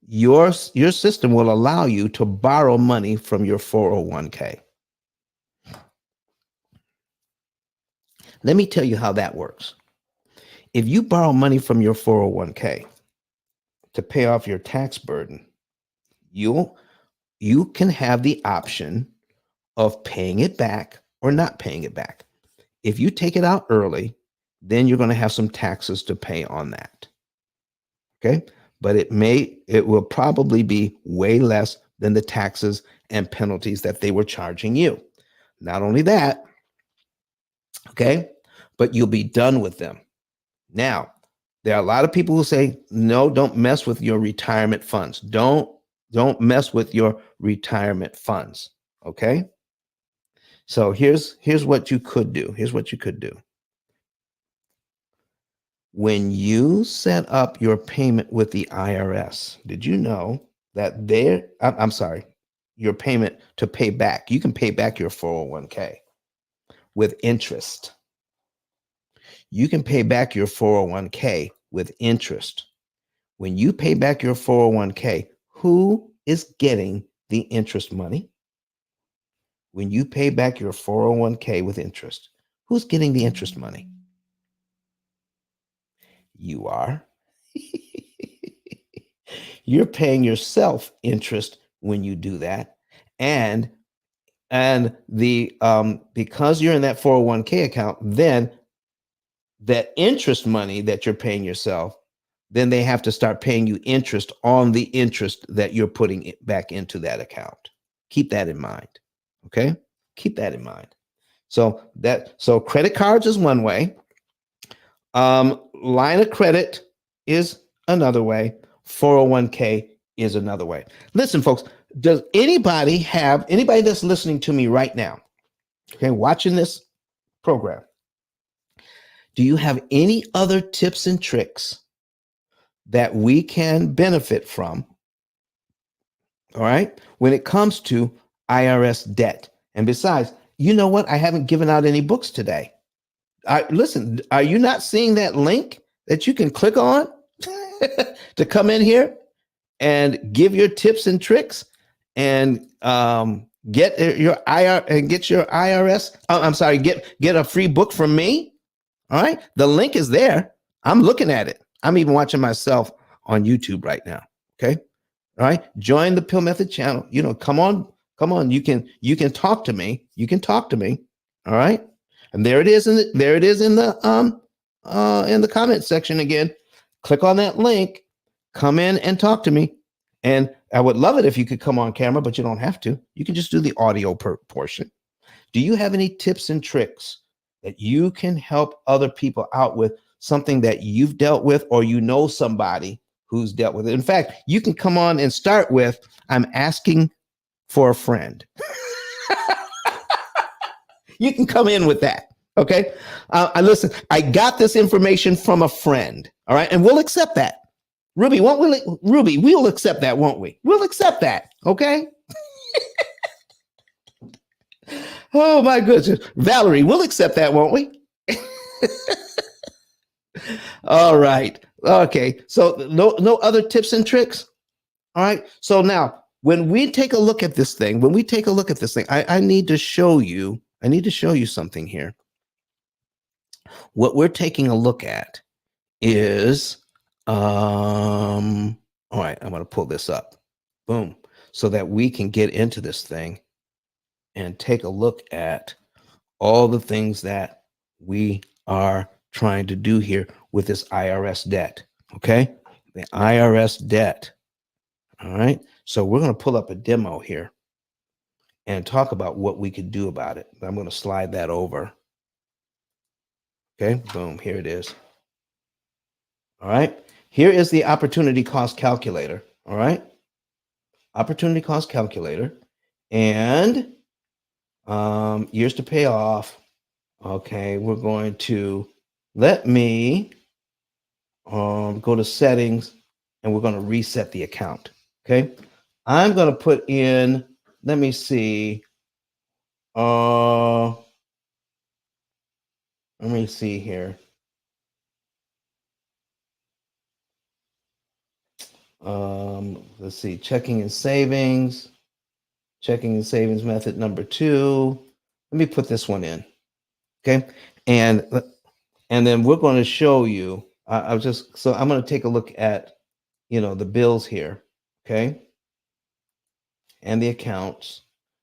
your system will allow you to borrow money from your 401k? Let me tell you how that works. If you borrow money from your 401k to pay off your tax burden, you can have the option of paying it back or not paying it back. If you take it out early, then you're going to have some taxes to pay on that. Okay? But it will probably be way less than the taxes and penalties that they were charging you. Not only that, okay, but you'll be done with them. Now, there are a lot of people who say, no, don't mess with your retirement funds. Don't mess with your retirement funds. Okay. So here's what you could do. When you set up your payment with the I.R.S, did you know that your payment to pay back, you can pay back your 401k with interest. You can pay back your 401k with interest. When you pay back your 401k, who is getting the interest money? When you pay back your 401k with interest, who's getting the interest money? You are. You're paying yourself interest when you do that. And the because you're in that 401k account, then that interest money that you're paying yourself, then they have to start paying you interest on the interest that you're putting it back into that account. Keep that in mind. Okay? Keep that in mind. So credit cards is one way. Line of credit is another way. 401k is another way. Listen, folks, does anybody that's listening to me right now, okay, watching this program, do you have any other tips and tricks that we can benefit from? All right, when it comes to I.R.S. debt. And besides, you know what? I haven't given out any books today. Listen, are you not seeing that link that you can click on to come in here and give your tips and tricks and get your I.R.S. Get a free book from me. All right, the link is there. I'm looking at it. I'm even watching myself on YouTube right now. Okay, all right. Join the P.I.L.L Method channel. Come on. You can talk to me. All right. And there it is in the comment section again. Click on that link, come in and talk to me. And I would love it if you could come on camera, but you don't have to. You can just do the audio portion. Do you have any tips and tricks that you can help other people out with, something that you've dealt with or you know somebody who's dealt with it? In fact, you can come on and start with, I'm asking for a friend. You can come in with that. Okay. Listen, I got this information from a friend. All right. And we'll accept that. Ruby, won't we? Ruby, we'll accept that, won't we? We'll accept that. Okay. Oh my goodness. Valerie, we'll accept that, won't we? All right. Okay. So no other tips and tricks. All right. So now when we take a look at this thing, I need to show you, something here. What we're taking a look at is, all right, I'm going to pull this up. Boom. So that we can get into this thing and take a look at all the things that we are trying to do here with this IRS debt. Okay. The IRS debt. All right. So we're going to pull up a demo here and talk about what we could do about it. I'm going to slide that over. Okay. Boom. Here it is. All right. Here is the opportunity cost calculator. All right. Opportunity cost calculator and years to pay off. Okay. We're going to let me go to settings and we're going to reset the account. Okay. I'm going to put in, let me see. Let me see here. Let's see, checking and savings method number 2. Let me put this one in. Okay. And then we're going to show you, I'm going to take a look at, the bills here. Okay. And the accounts.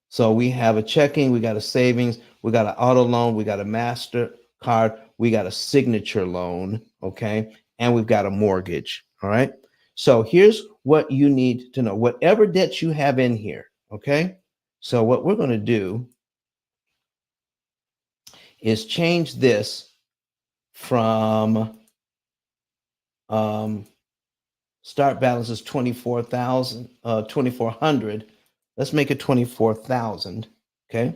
So we have a checking, we got a savings, we got an auto loan, we got a master card, we got a signature loan. Okay. And we've got a mortgage. All right. So here's what you need to know, whatever debts you have in here. Okay. So what we're going to do is change this from start balance is 2,400. Let's make it 24,000. Okay.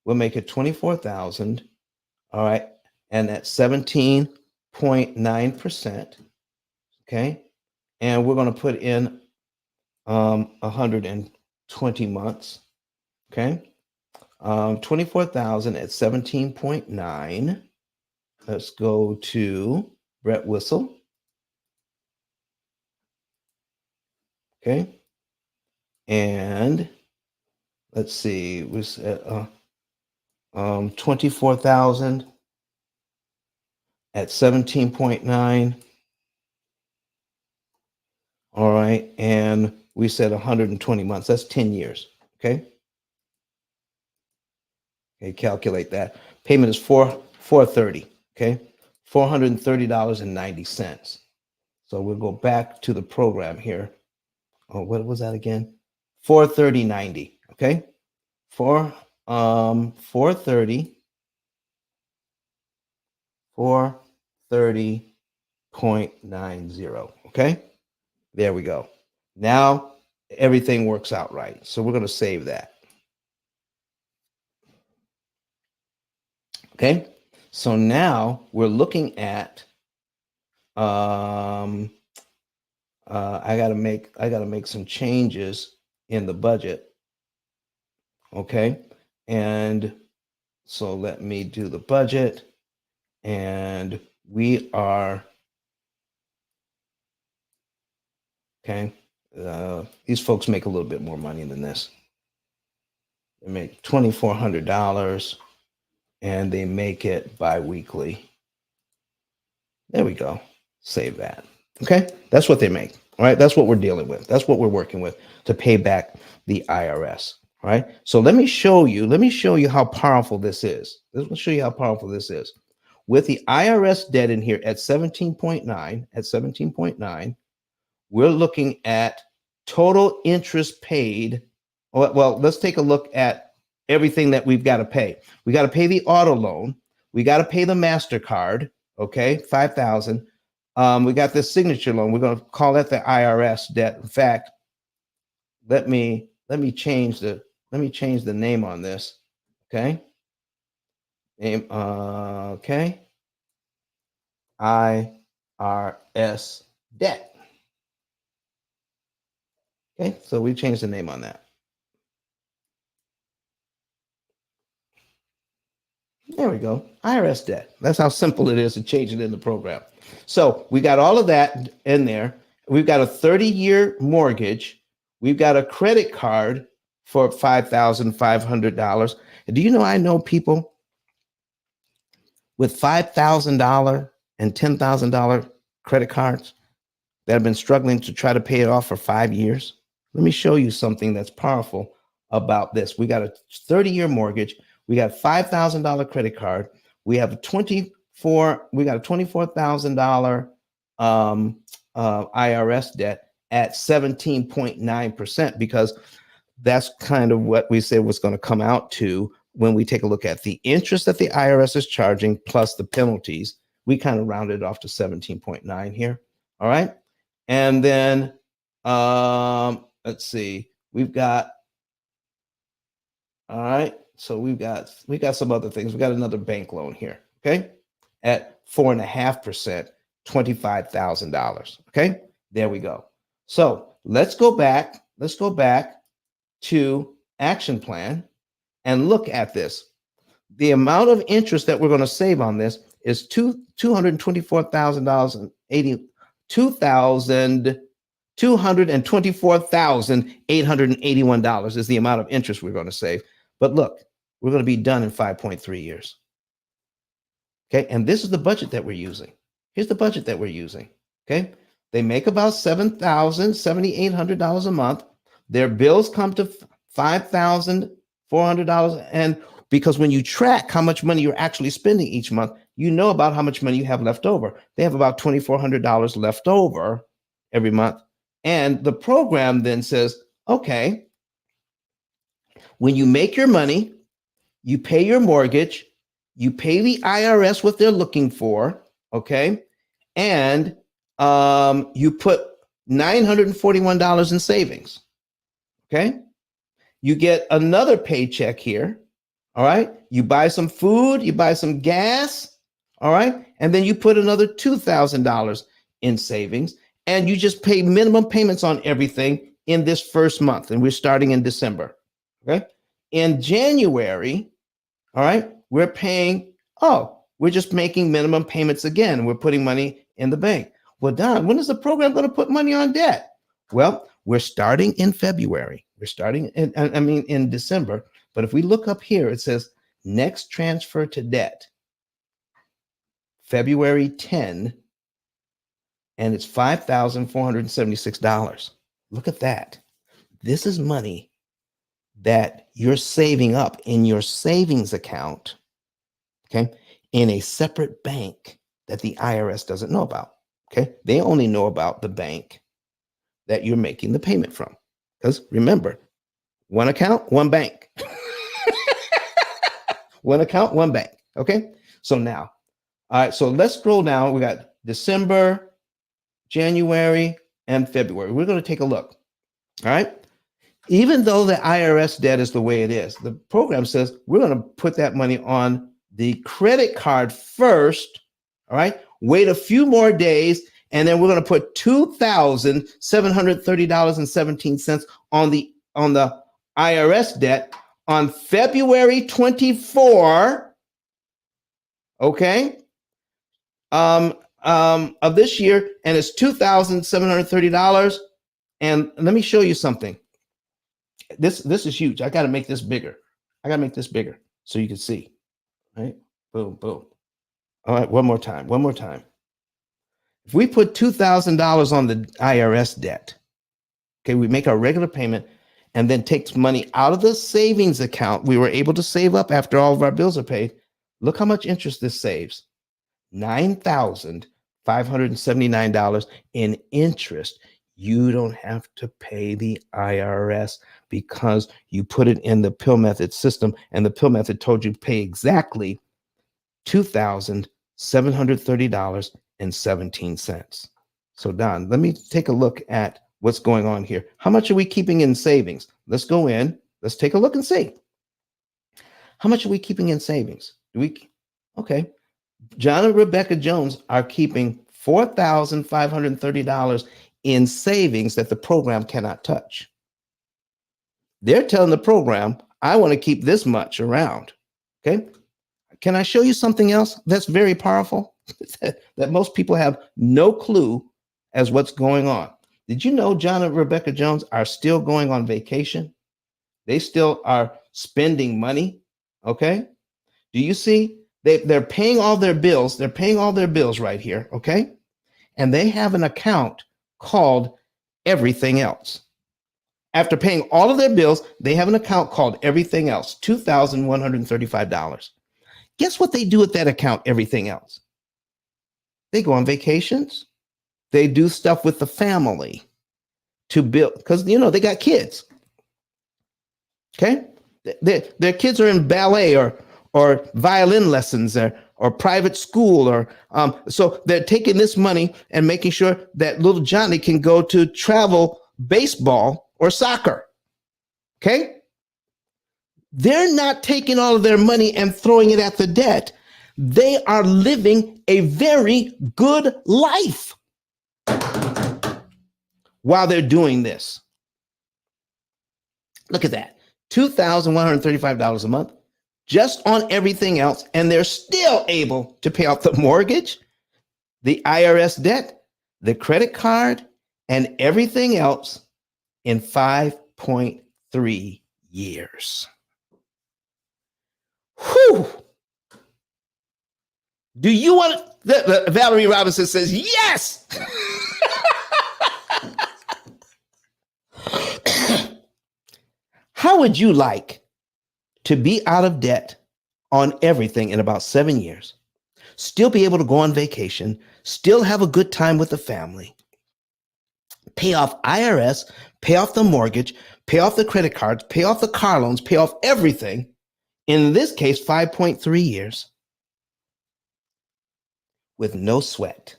We'll make it 24,000. All right. And that's 17.9%. Okay. And we're going to put in 120 months. Okay. 24,000 at 17.9. Let's go to Brett Whistle. Okay. And let's see, we said 24,000 at 17.9. All right. And we said 120 months. That's 10 years. Okay. Okay. Calculate that. Payment is $430. Okay. $430.90. So we'll go back to the program here. Oh, what was that again? 430.90. Okay. 430.90. Okay. There we go. Now everything works out right. So we're going to save that. Okay. So now we're looking at I gotta make some changes in the budget. Okay. And so let me do the budget. And we are okay. These folks make a little bit more money than this. They make $2,400 and they make it bi-weekly. There we go. Save that. Okay. That's what they make. All right. That's what we're dealing with. That's what we're working with to pay back the IRS. All right. So let me show you how powerful this is. Let me show you how powerful this is. With the IRS debt in here at 17.9, we're looking at total interest paid. Well, let's take a look at everything that we've got to pay. We got to pay the auto loan. We got to pay the MasterCard. Okay, 5,000. We got this signature loan. We're going to call that the I.R.S. debt. In fact, let me change the name on this. Okay. Name. Okay. I.R.S. debt. Okay, so we changed the name on that. There we go. I.R.S. debt. That's how simple it is to change it in the program. So we got all of that in there. We've got a 30-year mortgage. We've got a credit card for $5,500. Do you know I know people with $5,000 and $10,000 credit cards that have been struggling to try to pay it off for 5 years? Let me show you something that's powerful about this. We got a 30-year mortgage. We got $5,000 credit card. We have a $24,000 I.R.S. debt at 17.9%, because that's kind of what we said was going to come out to when we take a look at the interest that the I.R.S. is charging plus the penalties. We kind of rounded off to 17.9 here. All right. And then let's see, we've got, all right, so we got some other things. We got another bank loan here, okay, at 4.5%, $25,000. Okay, there we go. So let's go back to action plan and look at this. The amount of interest that we're going to save on this is $224,881 is the amount of interest we're going to save. But look, we're going to be done in 5.3 years. Okay, and this is the budget that we're using. Here's the budget that we're using. Okay, they make about $7,800 a month. Their bills come to $5,400, and because when you track how much money you're actually spending each month, you know about how much money you have left over. They have about $2,400 left over every month. And the program then says, okay, when you make your money, you pay your mortgage, you pay the I.R.S. what they're looking for, okay? And you put $941 in savings, okay? You get another paycheck here, all right? You buy some food, you buy some gas, all right? And then you put another $2,000 in savings, and you just pay minimum payments on everything in this first month. And we're starting in December, okay? In January, all right, we're just making minimum payments again. We're putting money in the bank. Well, Don, when is the program going to put money on debt? Well, we're starting in February. We're starting in December. But if we look up here, it says next transfer to debt, February 10, and it's $5,476. Look at that. This is money that you're saving up in your savings account, okay, in a separate bank that the I.R.S. doesn't know about, okay? They only know about the bank that you're making the payment from. Because remember, one account, one bank. One account, one bank, okay? So now, all right, so let's scroll down. We got December, January, and February. We're going to take a look, all right? Even though the I.R.S. debt is the way it is, the program says we're going to put that money on the credit card first, all right? Wait a few more days, and then we're going to put $2,730.17 on the I.R.S. debt on February 24, okay, of this year, and it's $2,730. And let me show you something. This is huge. I got to make this bigger. So you can see. Right? Boom, boom. All right, one more time. If we put $2,000 on the I.R.S. debt, okay, we make our regular payment and then takes money out of the savings account we were able to save up after all of our bills are paid. Look how much interest this saves. $9,579 in interest You don't have to pay the IRS because you put it in the P.I.L.L method system, and the P.I.L.L method told you to pay exactly $2,730.17. So Don, let me take a look at what's going on here. How much are we keeping in savings? Let's go in. Let's take a look and see. How much are we keeping in savings? Okay. John and Rebecca Jones are keeping $4,530 in savings that the program cannot touch. They're telling the program, I want to keep this much around. Okay. Can I show you something else that's very powerful that most people have no clue as what's going on? Did you know John and Rebecca Jones are still going on vacation? They still are spending money. Okay. Do you see? They're paying all their bills. They're paying all their bills right here. Okay. And they have an account called Everything Else. After paying all of their bills, they have an account called Everything Else, $2,135. Guess what they do with that account, Everything Else? They go on vacations. They do stuff with the family to build, because, you know, they got kids. Okay. Their kids are in ballet or violin lessons or private school, or so they're taking this money and making sure that little Johnny can go to travel baseball or soccer. Okay. They're not taking all of their money and throwing it at the debt. They are living a very good life while they're doing this. Look at that. $2,135 a month just on Everything Else. And they're still able to pay off the mortgage, the IRS debt, the credit card, and everything else in 5.3 years. Whew. Do you want to? Valerie Robinson says, yes. How would you like to be out of debt on everything in about 7 years, still be able to go on vacation, still have a good time with the family, pay off IRS, pay off the mortgage, pay off the credit cards, pay off the car loans, pay off everything, in this case, 5.3 years, with no sweat?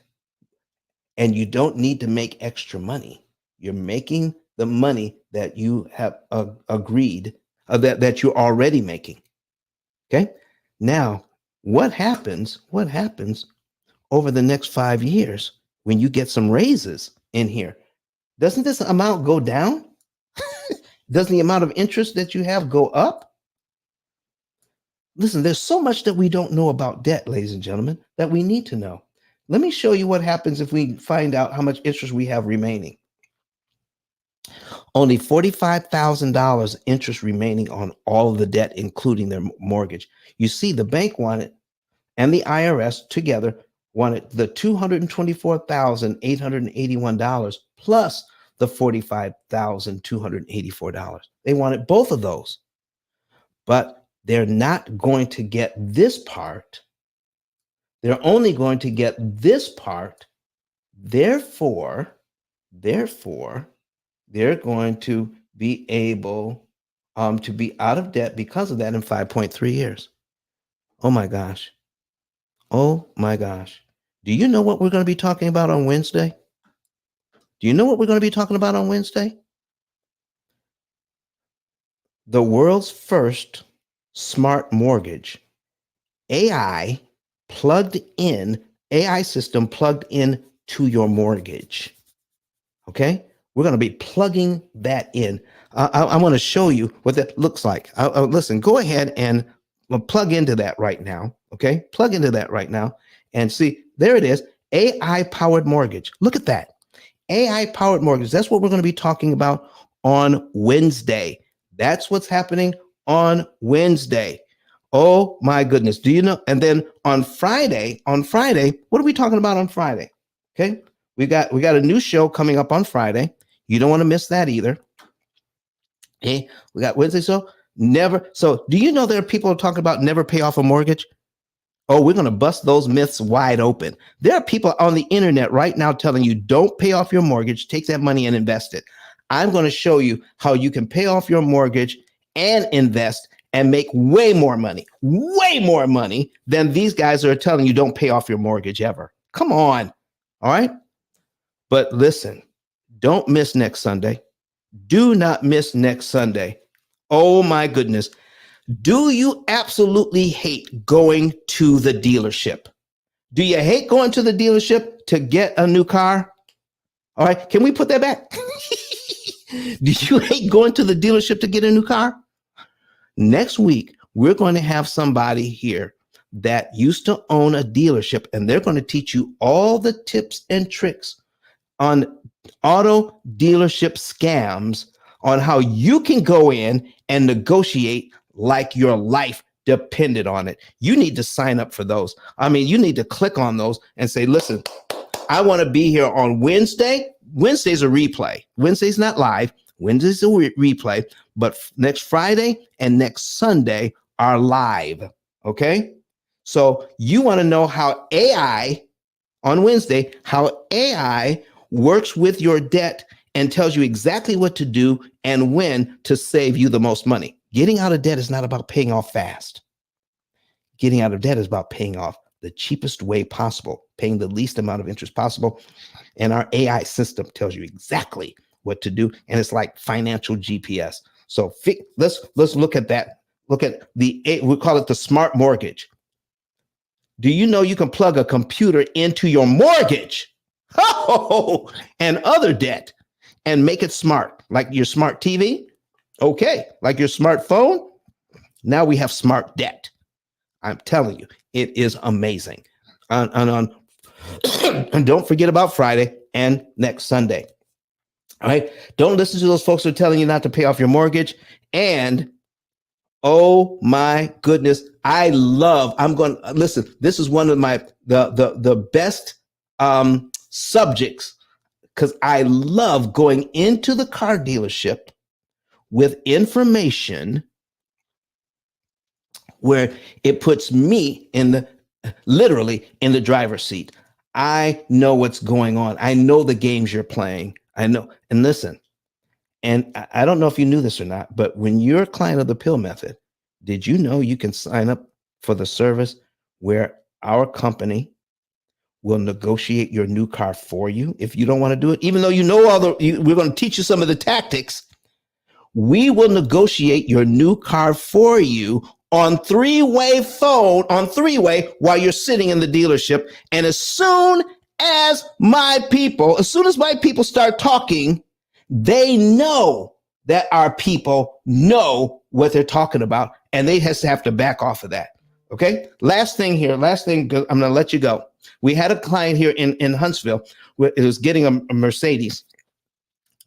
And you don't need to make extra money. You're making the money that you have agreed, that you're already making. Okay. Now, what happens over the next 5 years when you get some raises in here? Doesn't this amount go down? Doesn't the amount of interest that you have go up? Listen, there's so much that we don't know about debt, ladies and gentlemen, that we need to know. Let me show you what happens if we find out how much interest we have remaining. Only $45,000 interest remaining on all of the debt, including their mortgage. You see, the bank wanted, and the IRS together wanted the $224,881 plus the $45,284. They wanted both of those, but they're not going to get this part. They're only going to get this part. Therefore, they're going to be able to be out of debt because of that in 5.3 years. Oh my gosh. Oh my gosh. Do you know what we're going to be talking about on Wednesday? Do you know what we're going to be talking about on Wednesday? The world's first smart mortgage. AI system plugged in to your mortgage. Okay? We're going to be plugging that in. I want to show you what that looks like. Listen, go ahead and plug into that right now. Okay? Plug into that right now and see, there it is. AI powered mortgage. Look at that. AI powered mortgage. That's what we're going to be talking about on Wednesday. That's what's happening on Wednesday. Oh my goodness. Do you know? And then on Friday, what are we talking about on Friday? Okay. We got a new show coming up on Friday. You don't want to miss that either. Okay. We got Wednesday. So do you know there are people talking about never pay off a mortgage? Oh, we're going to bust those myths wide open. There are people on the internet right now telling you don't pay off your mortgage, take that money and invest it. I'm going to show you how you can pay off your mortgage and invest and make way more money than these guys that are telling you don't pay off your mortgage ever. Come on. All right. But listen, don't miss next Sunday. Do not miss next Sunday. Oh my goodness. Do you absolutely hate going to the dealership? Do you hate going to the dealership to get a new car? All right, can we put that back? Do you hate going to the dealership to get a new car? Next week, we're going to have somebody here that used to own a dealership, and they're going to teach you all the tips and tricks on auto dealership scams, on how you can go in and negotiate like your life depended on it. You need to sign up for those. I mean, you need to click on those and say, listen, I want to be here on Wednesday. Wednesday's a replay. Wednesday's not live. Wednesday's a replay. But next Friday and next Sunday are live. Okay? So you want to know how AI on Wednesday, how AI works with your debt and tells you exactly what to do and when to save you the most money. Getting out of debt is not about paying off fast. Getting out of debt is about paying off the cheapest way possible, paying the least amount of interest possible. And our AI system tells you exactly what to do. And it's like financial GPS. So let's look at that. Look at we call it the smart mortgage. Do you know you can plug a computer into your mortgage and other debt and make it smart, like your smart TV? Okay, like your smartphone. Now we have smart debt. I'm telling you, it is amazing. And don't forget about Friday and next Sunday. All right. Don't listen to those folks who are telling you not to pay off your mortgage. And oh my goodness, I'm going to listen. This is one of the best subjects, because I love going into the car dealership with information where it puts me literally in the driver's seat. I know what's going on. I know the games you're playing. I know. And listen, and I don't know if you knew this or not, but when you're a client of the P.I.L.L method, did you know you can sign up for the service where our company will negotiate your new car for you if you don't want to do it? Even though you know we're going to teach you some of the tactics. We will negotiate your new car for you on three-way while you're sitting in the dealership. And as soon as my people start talking, they know that our people know what they're talking about, and they just have to back off of that. Okay. Last thing, I'm going to let you go. We had a client here in Huntsville who was getting a Mercedes,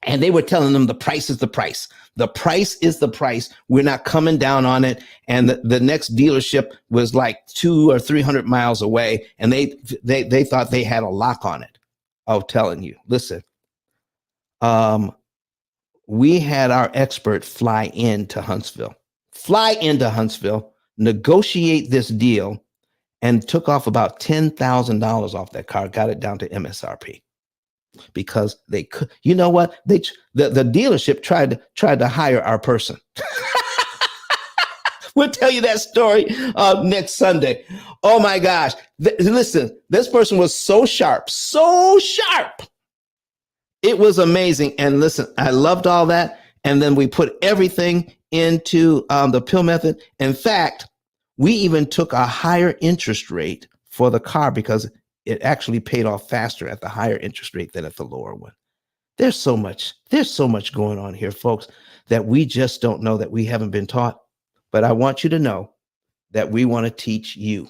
and they were telling them the price is the price. The price is the price. We're not coming down on it. And the next dealership was like 200 or 300 miles away, and they thought they had a lock on it. I'm telling you, listen. We had our expert fly into Huntsville, negotiate this deal, and took off about $10,000 off that car, got it down to MSRP. Because they could, you know what? The dealership tried to hire our person. We'll tell you that story next Sunday. Oh my gosh. Listen, this person was so sharp. It was amazing. And listen, I loved all that. And then we put everything into the P.I.L.L method. In fact, we even took a higher interest rate for the car because it actually paid off faster at the higher interest rate than at the lower one. There's so much going on here, folks, that we just don't know, that we haven't been taught. But I want you to know that we want to teach you.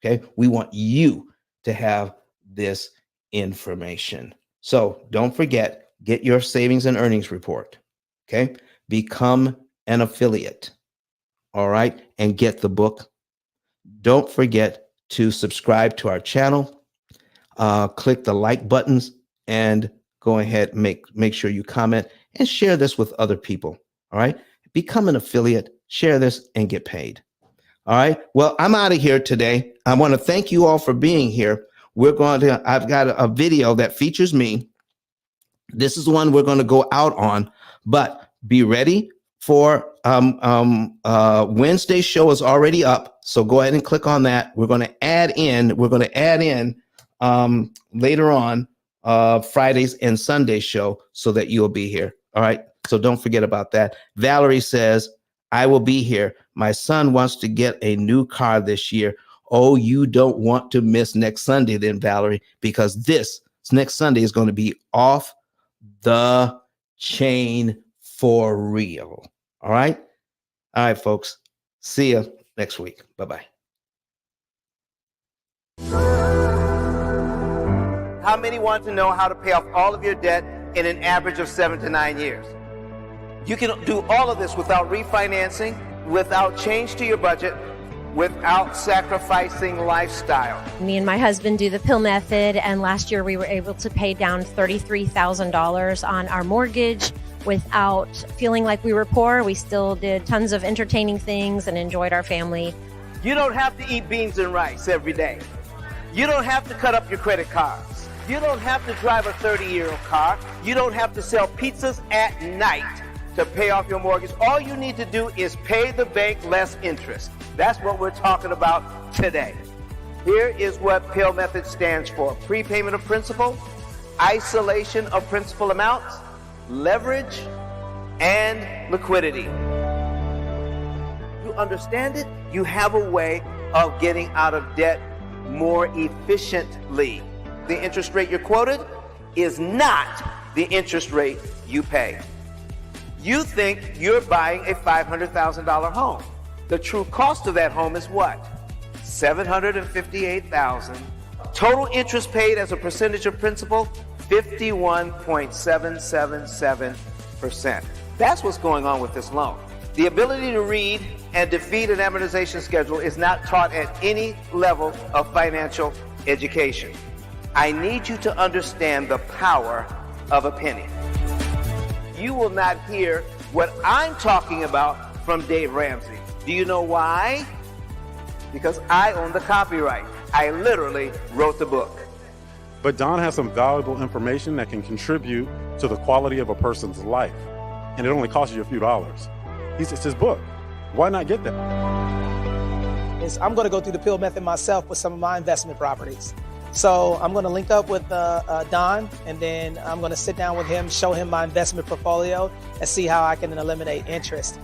Okay. We want you to have this information. So don't forget, get your savings and earnings report. Okay. Become an affiliate. All right. And get the book. Don't forget to subscribe to our channel. Click the like buttons and go ahead, make sure you comment and share this with other people. All right. Become an affiliate, share this and get paid. All right. Well, I'm out of here today. I want to thank you all for being here. I've got a video that features me. This is the one we're going to go out on, but be ready for Wednesday's show is already up. So go ahead and click on that. We're going to add in later on Friday's and Sunday's show so that you'll be here. All right. So don't forget about that. Valerie says, I will be here. My son wants to get a new car this year. Oh, you don't want to miss next Sunday then, Valerie, because this next Sunday is going to be off the chain for real. All right. All right, folks. See you next week. Bye-bye. How many want to know how to pay off all of your debt in an average of 7 to 9 years? You can do all of this without refinancing, without change to your budget, without sacrificing lifestyle. Me and my husband do the P.I.L.L method, and last year we were able to pay down $33,000 on our mortgage without feeling like we were poor. We still did tons of entertaining things and enjoyed our family. You don't have to eat beans and rice every day. You don't have to cut up your credit cards. You don't have to drive a 30-year-old car. You don't have to sell pizzas at night to pay off your mortgage. All you need to do is pay the bank less interest. That's what we're talking about today. Here is what P.I.L.L method stands for: prepayment of principal, isolation of principal amounts, leverage, and liquidity. You understand it? You have a way of getting out of debt more efficiently. The interest rate you're quoted is not the interest rate you pay. You think you're buying a $500,000 home. The true cost of that home is what? $758,000. Total interest paid as a percentage of principal, 51.777%. That's what's going on with this loan. The ability to read and defeat an amortization schedule is not taught at any level of financial education. I need you to understand the power of a penny. You will not hear what I'm talking about from Dave Ramsey. Do you know why? Because I own the copyright. I literally wrote the book. But Don has some valuable information that can contribute to the quality of a person's life. And it only costs you a few dollars. It's his book. Why not get that? I'm going to go through the P.I.L.L method myself with some of my investment properties. So I'm going to link up with Don, and then I'm going to sit down with him, show him my investment portfolio, and see how I can eliminate interest.